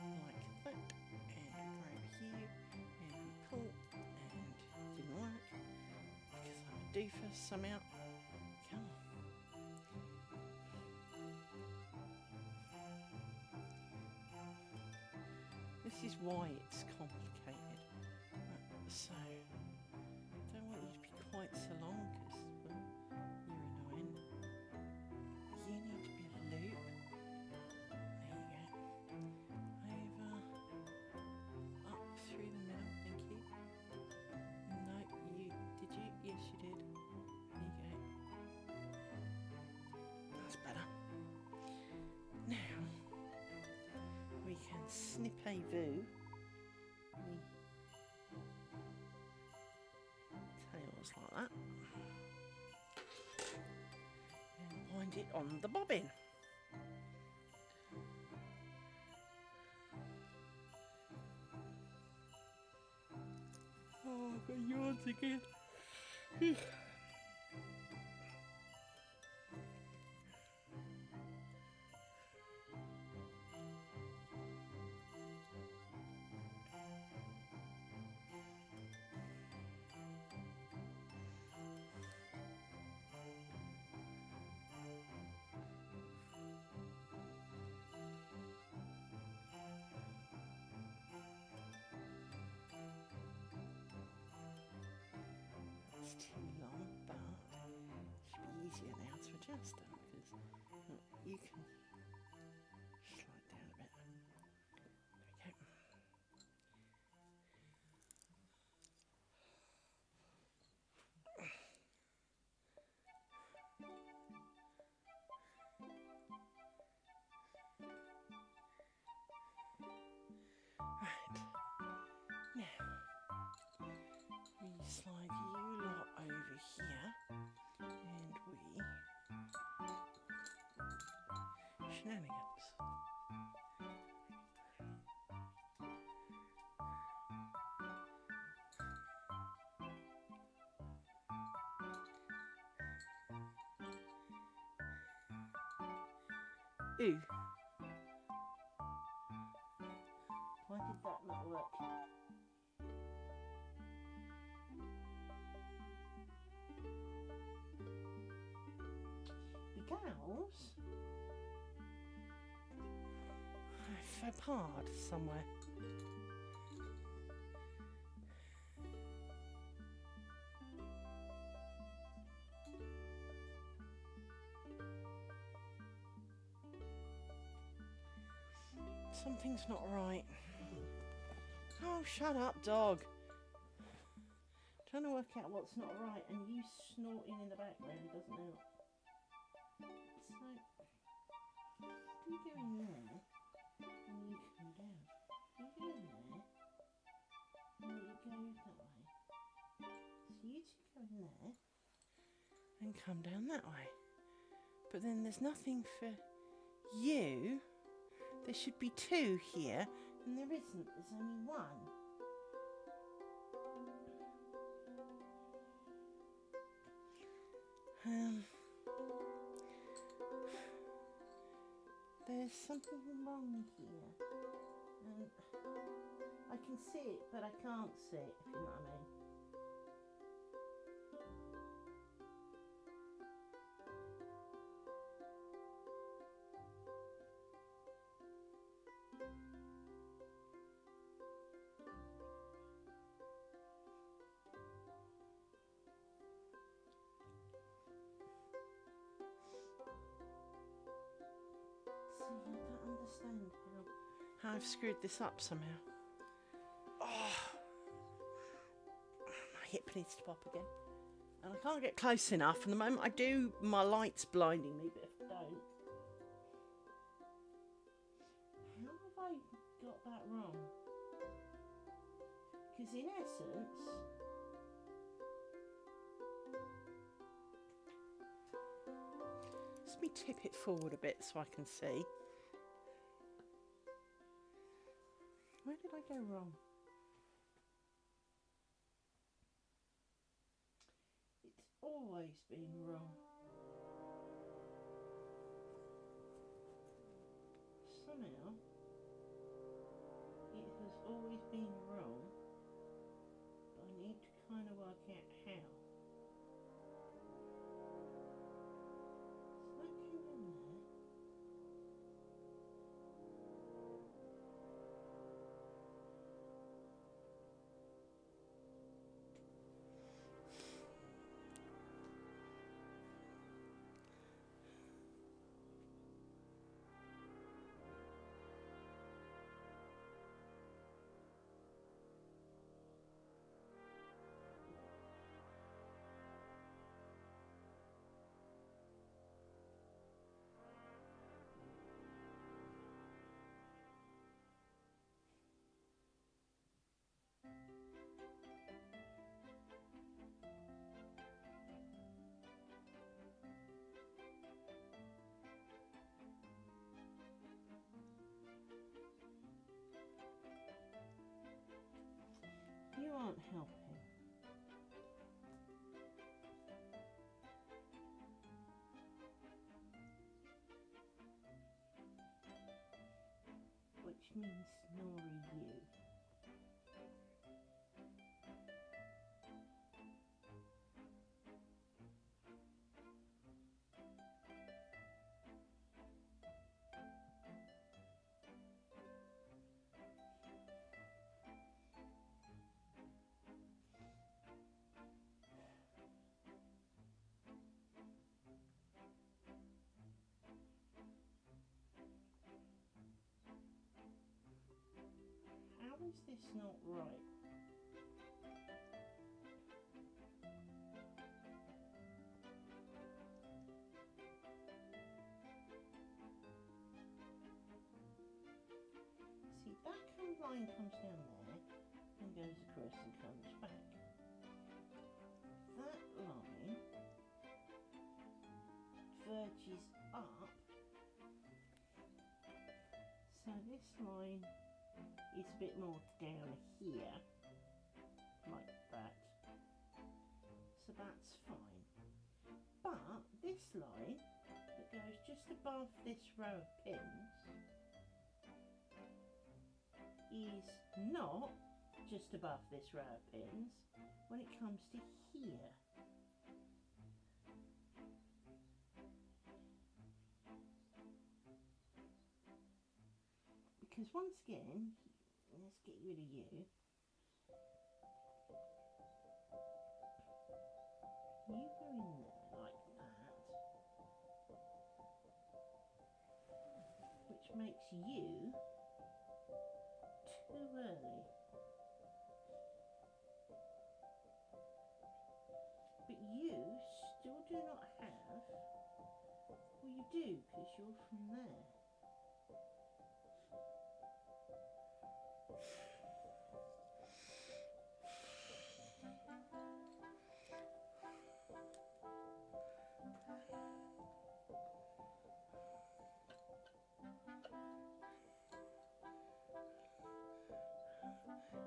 like that, and we go over here, and we pull, and it didn't work because I'm a doofus somehow. Come on. This is why it's complicated. So, don't want you to be quite so long because, well, you're annoying. You need to be a loop. There you go. Over, up through the middle, thank you. No, did you? Yes, you did. There you go. That's better. Now, we can snip a voo. Tails like that. And wind it on the bobbin. Oh, I've got yawns again. It's too long, but it should be easier now to adjust them because you can slide down a bit. There we go. Right, now we slide you lot over here and we shenanigans. Ooh. Why did that not work? Because faux pas somewhere. Something's not right. Oh, shut up, dog. Trying to work out what's not right, and you snorting in the background doesn't help. So, you go in there, and you come down. You go in there, and you go that way. So you two go in there, and come down that way. But then there's nothing for you. There should be two here, and there isn't. There's only one. There's something wrong here. And I can see it, but I can't see it, if you know what I mean. See, I don't understand how I've screwed this up somehow. Oh, my hip needs to pop again. And I can't get close enough. And the moment I do, my light's blinding me, but if I don't... How have I got that wrong? Because in essence... Let me tip it forward a bit so I can see. Where did I go wrong? It's always been wrong. Somehow, it has always been wrong, but I need to kind of work out how. So that came in there. You aren't helping. Which means Nori you. How is this not right? See, that line comes down there and goes across and comes back. That line verges up, so this line is a bit more down here, like that, so that's fine. But this line that goes just above this row of pins is not just above this row of pins when it comes to here. because once again, let's get rid of you. You go in there like that, which makes you too early. But you still do not have, well you do because you're from there.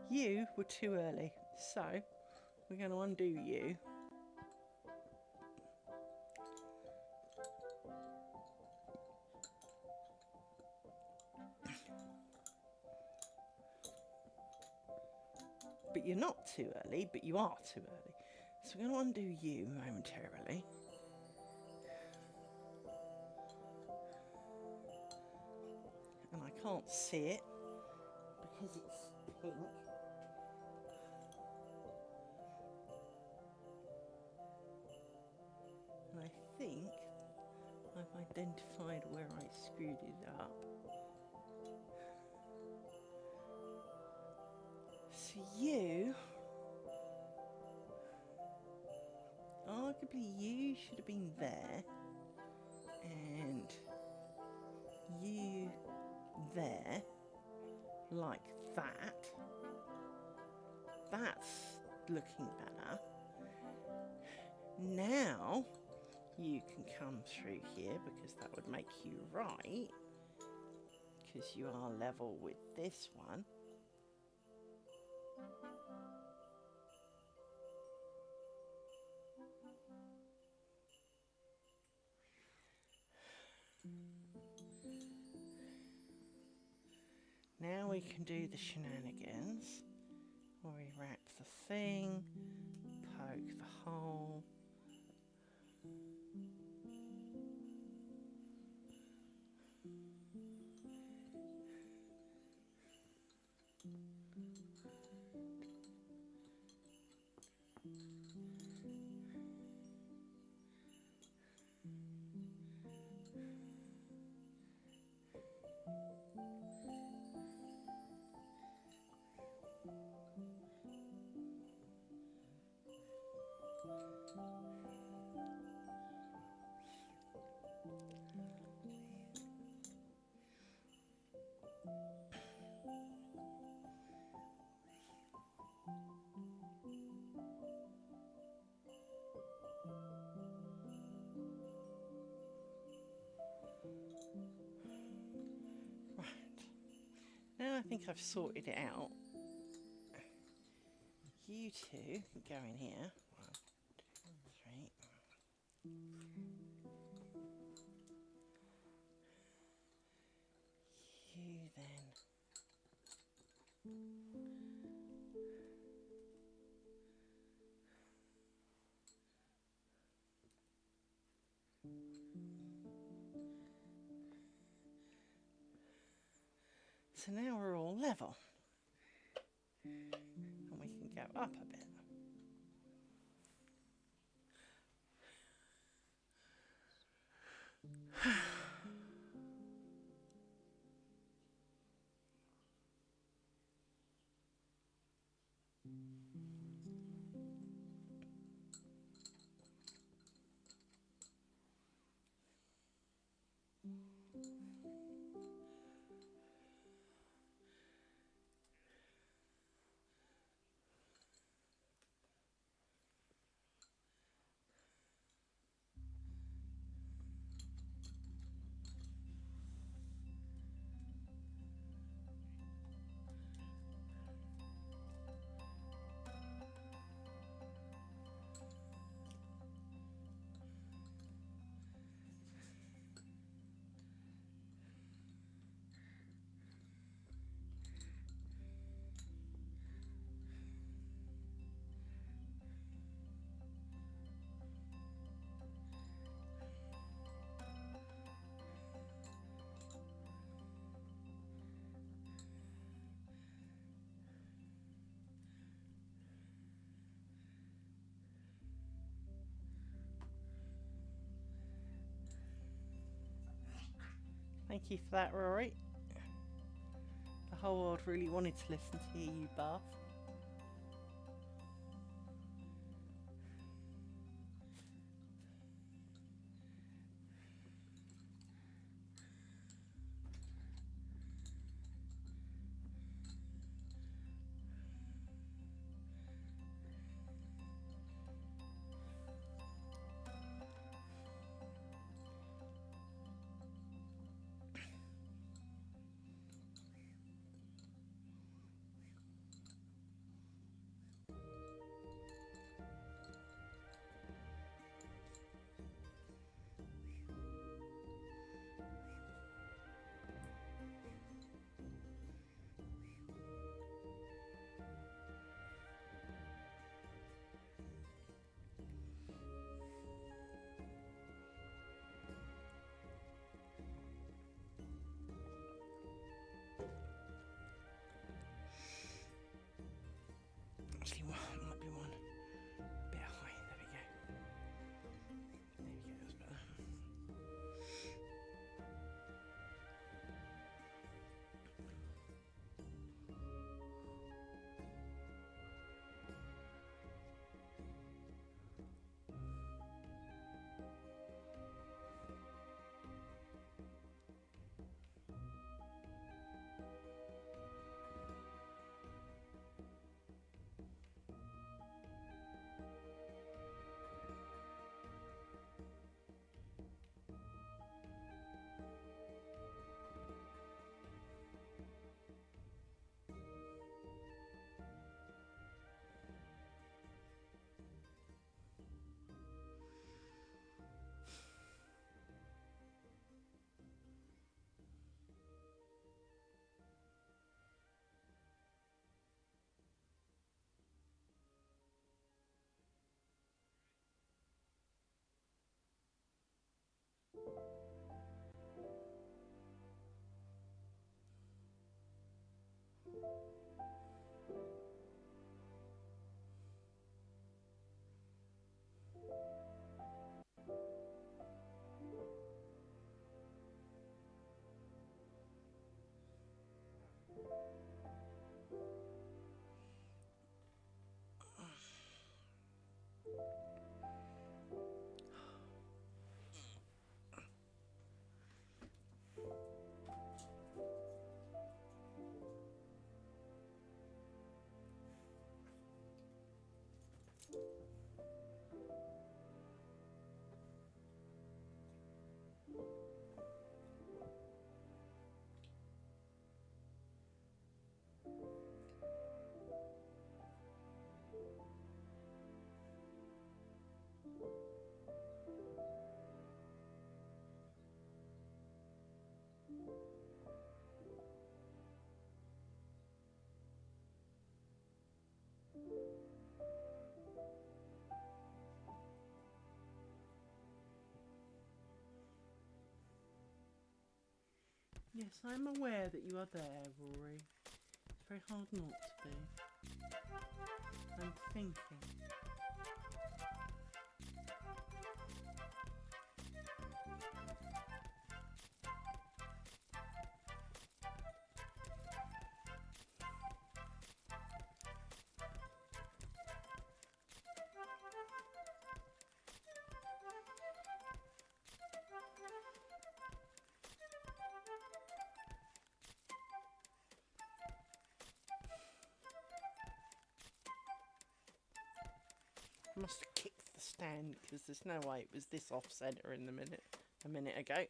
You were too early, so we're going to undo you. But you're not too early, but you are too early. So we're going to undo you momentarily. And I can't see it because it's pink. And I think I've identified where I screwed it up. So you, arguably you should have been there, and you there, like that. That's looking better. Now you can come through here because that would make you right, because you are level with this one. Now we can do the shenanigans where we wrap the thing, poke the hole. Now I think I've sorted it out. You two can go in here. 1, 2, 3. You then. So now we're all level. And we can go up a bit. Thank you for that, Rory. The whole world really wanted to listen to hear you barf. Actually, might be one bit high. There we go. There we go, that's better. Yes, I'm aware that you are there, Rory. It's very hard not to be. I'm thinking. I must have kicked the stand because there's no way it was this off centre in a minute ago.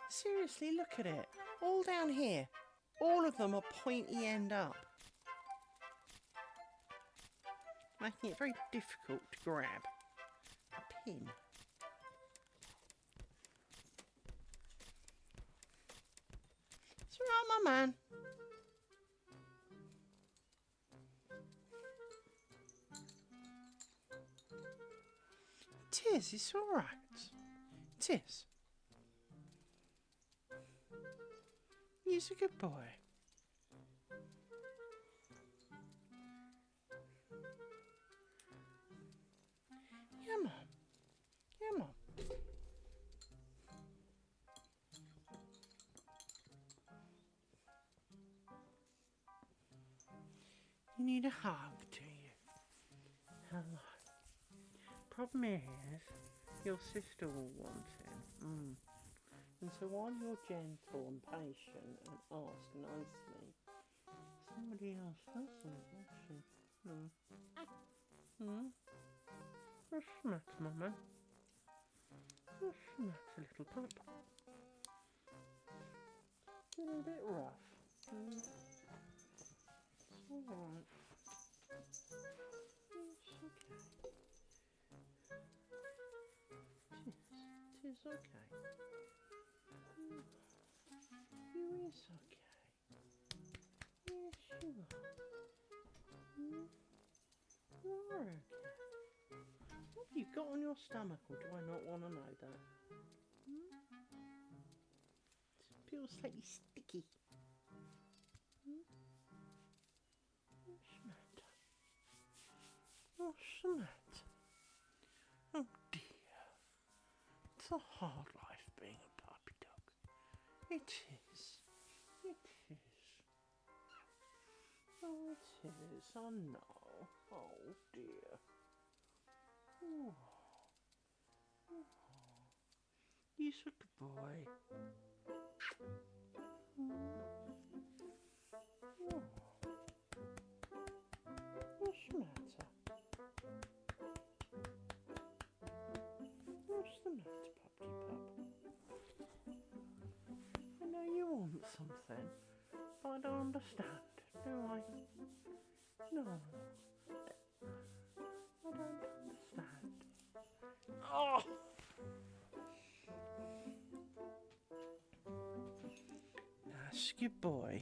Seriously, look at it. All down here. All of them are pointy end up. Making it very difficult to grab a pin. It's alright, my man. It is, it's alright. It is. He's a good boy. Come on. Come on. You need a hug, do you? Hello. Problem is, your sister will want him. And so while you're gentle and patient and ask nicely, somebody else doesn't, does she? What's the matter, Mama? What's the matter, little pup? Feeling a bit rough. It's alright. It's okay. It is okay. You is okay. Yes, you are. You are okay. What have you got on your stomach, or do I not want to know that? It feels slightly sticky. What's the matter? What's the matter? Oh dear. It's a hard life being a puppy dog. It is. It is. Oh, it is. I know. Oh dear. Oh. Oh. He's a good boy. Oh. What's the matter? What's the matter, puppy pup? I know you want something, but I don't understand, do I? No, I don't understand. Oh! That's a good boy.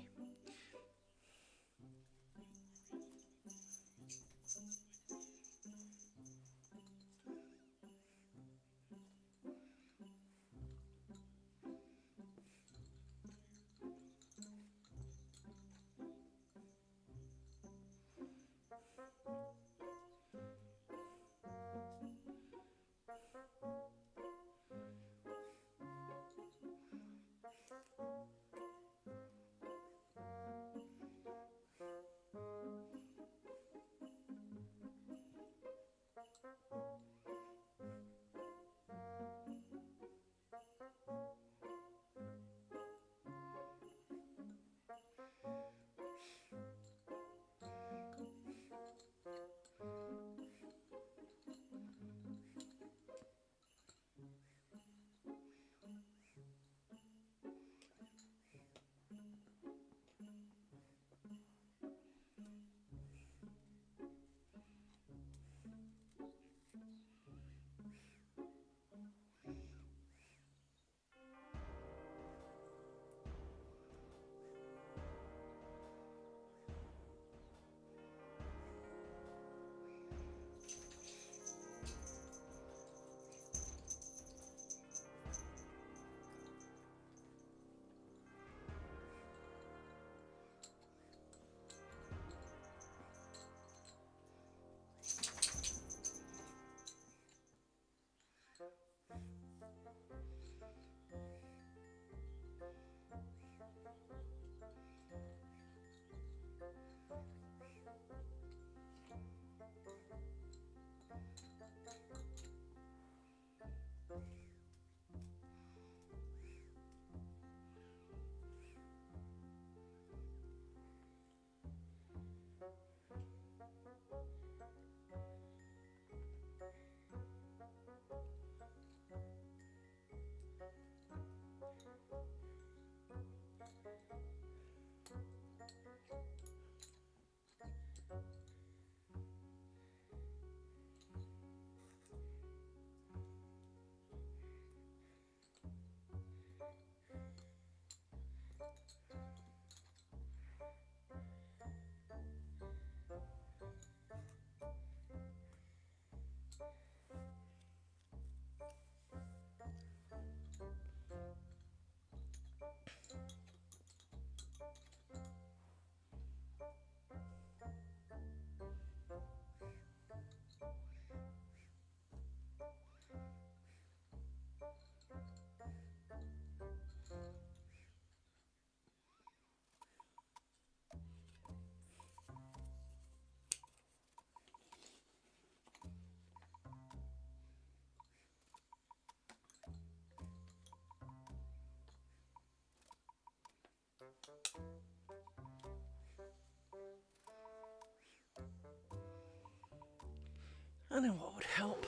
I know what would help.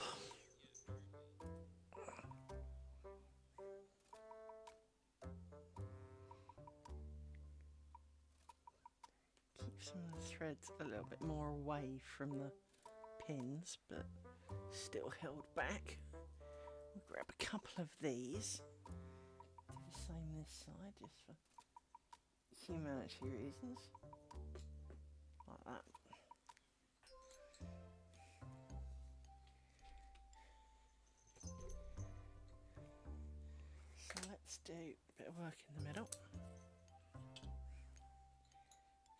Keep some of the threads a little bit more away from the pins, but still held back. We'll grab a couple of these. Do the same this side, just for humanity reasons. Like that. So let's do a bit of work in the middle.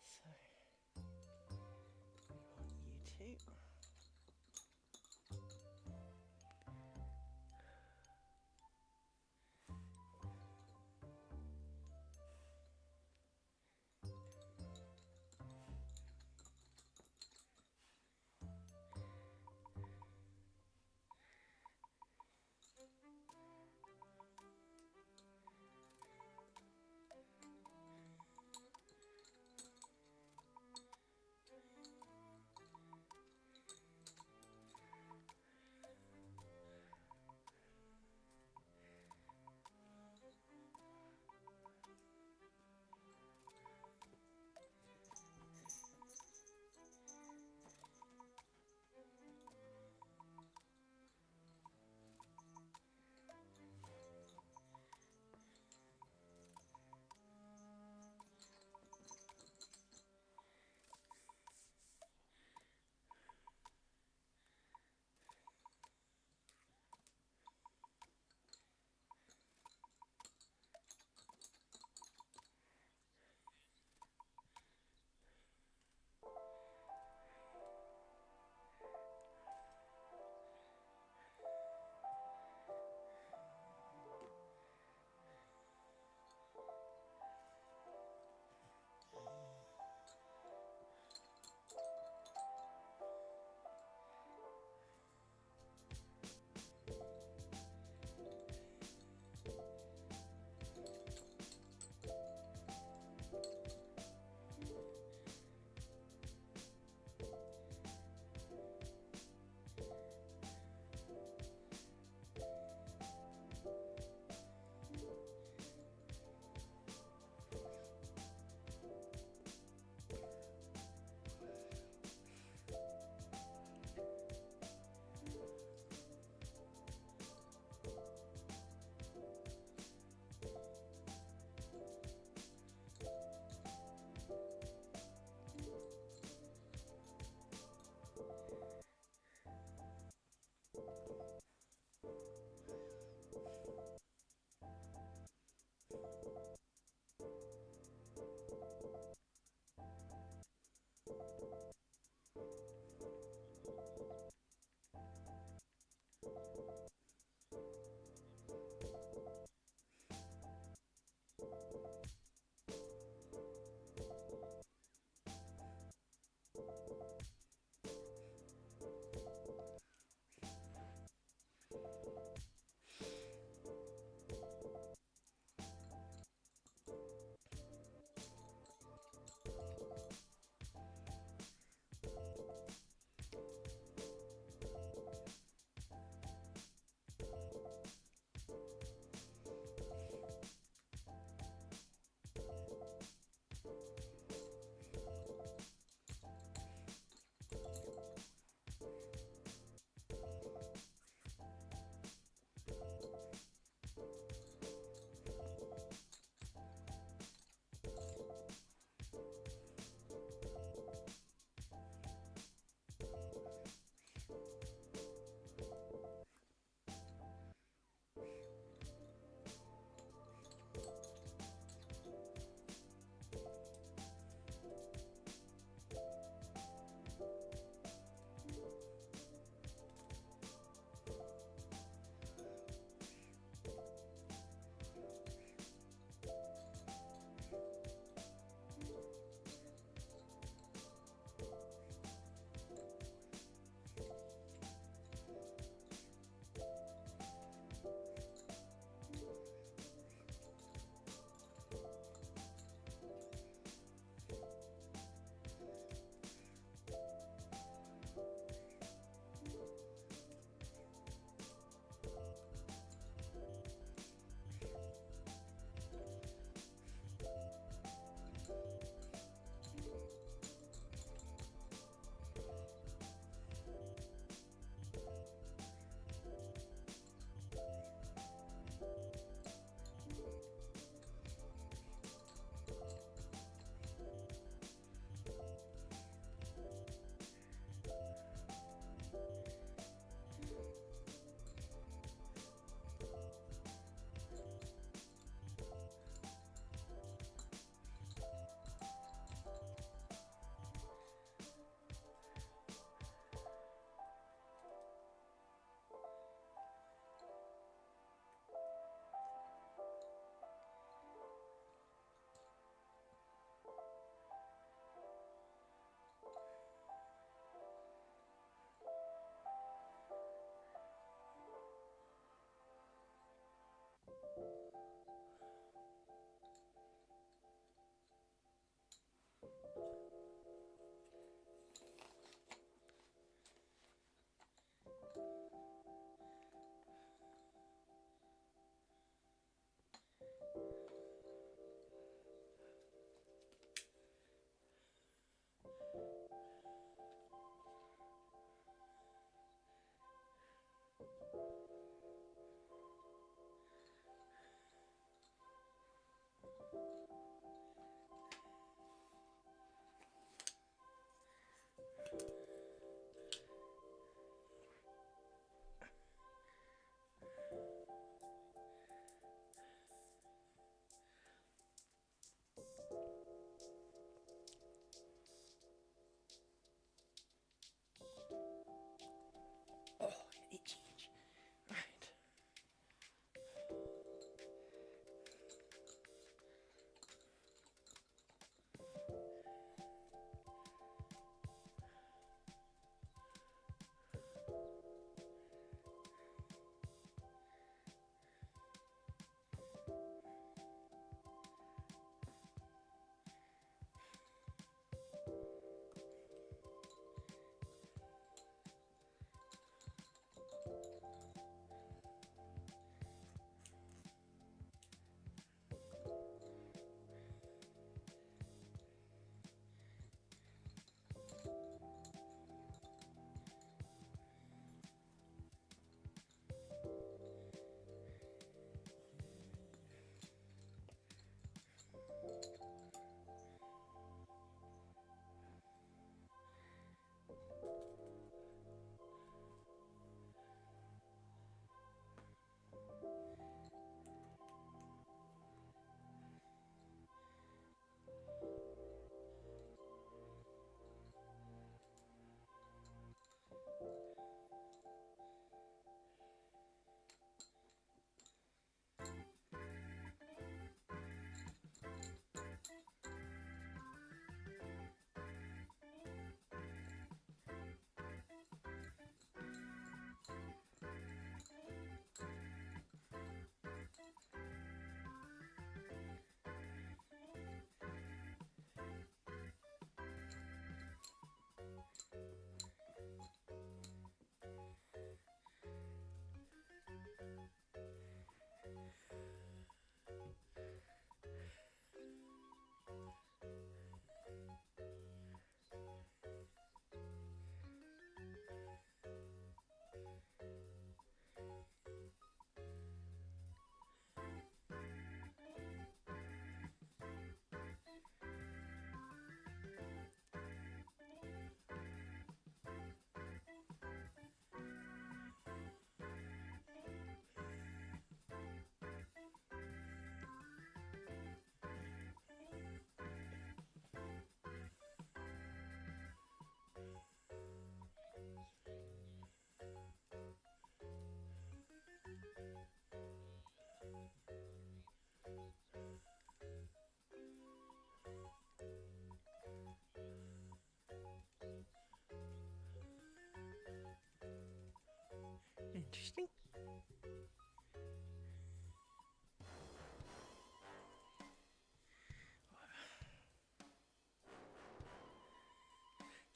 So we want you two.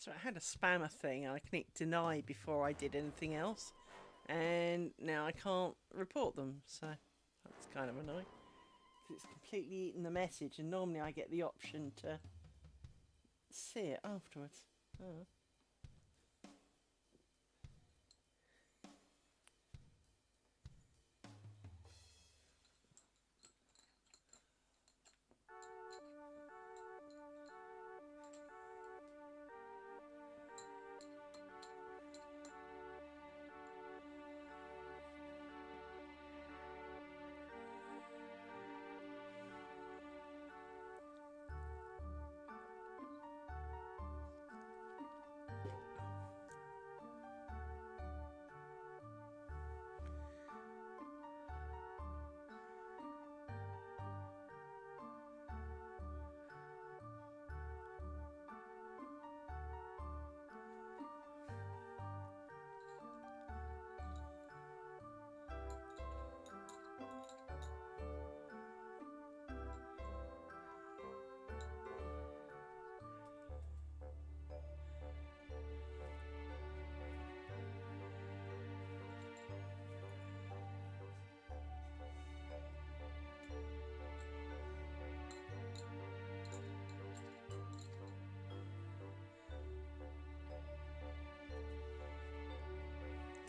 So I had a spammer thing and I clicked deny before I did anything else. And now I can't report them. So that's kind of annoying. Because it's completely eaten the message. And normally I get the option to see it afterwards. Oh.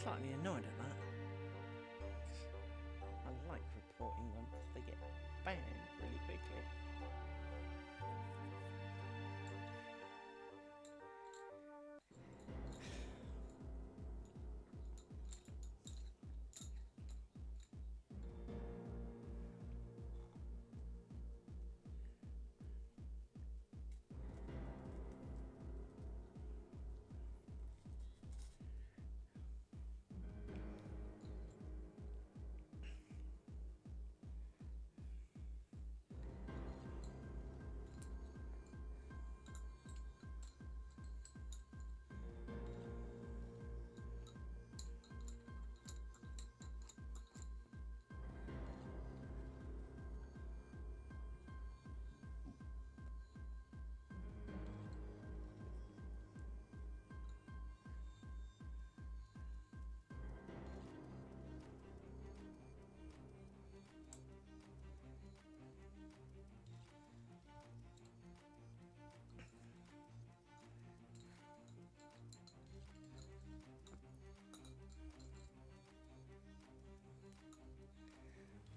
Slightly annoyed at that. I like reporting them because they get banned really quickly.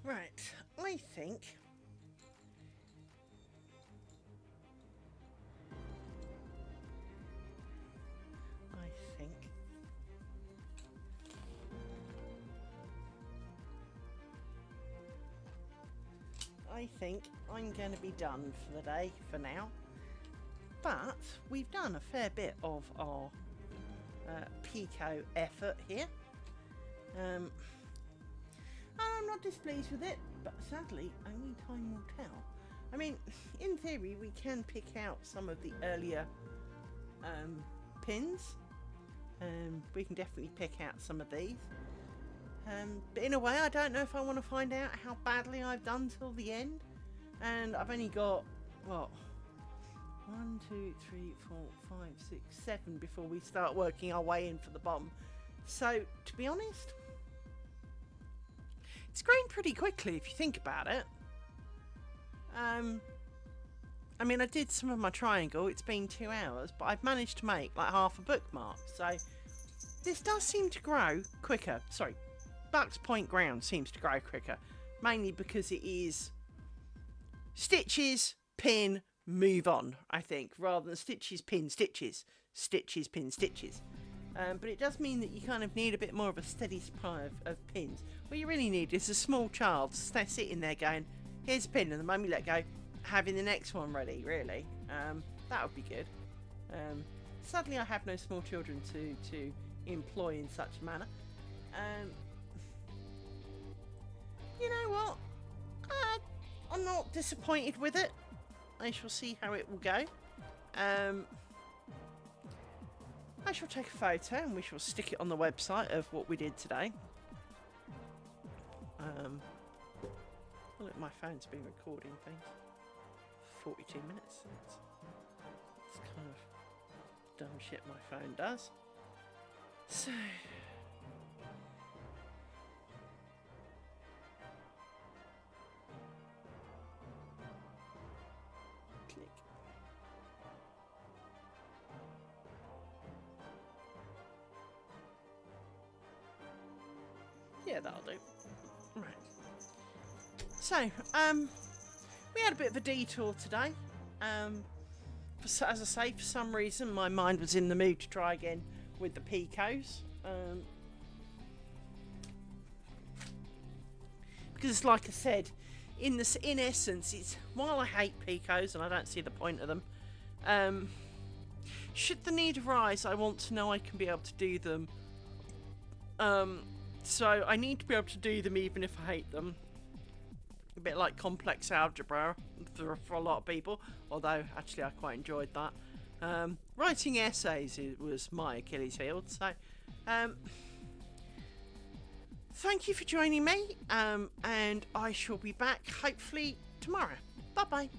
Right, I think I'm going to be done for the day for now. But we've done a fair bit of our pico effort here. I'm not displeased with it, but sadly, only time will tell. I mean, in theory, we can pick out some of the earlier pins. We can definitely pick out some of these. But in a way, I don't know if I want to find out how badly I've done till the end. And I've only got, what, 1, 2, 3, 4, 5, 6, 7 before we start working our way in for the bomb. So, to be honest, it's grown pretty quickly if you think about it. I mean, I did some of my triangle. It's been 2 hours, but I've managed to make like half a bookmark. So, this does seem to grow quicker. Sorry, Bucks Point Ground seems to grow quicker. Mainly because it is stitches, pin, move on, I think, rather than stitches, pin, stitches, stitches, pin, stitches. But it does mean that you kind of need a bit more of a steady supply of pins. What you really need is a small child sitting there going, here's a pin, and the moment you let go, having the next one ready, really. That would be good. Sadly, I have no small children to employ in such a manner. You know what? I'm not disappointed with it. I shall see how it will go. I shall take a photo and we shall stick it on the website of what we did today. Look, my phone's been recording things. 42 minutes. It's kind of dumb shit my phone does. So... click. Yeah, that'll do. Right. So, we had a bit of a detour today. As I say, for some reason, my mind was in the mood to try again with the picos. Because, like I said, in essence, it's while I hate picos and I don't see the point of them. Should the need arise, I want to know I can be able to do them. So I need to be able to do them even if I hate them. A bit like complex algebra for a lot of people, although actually I quite enjoyed that. Writing essays was my Achilles heel, so thank you for joining me, and I shall be back hopefully tomorrow. Bye bye.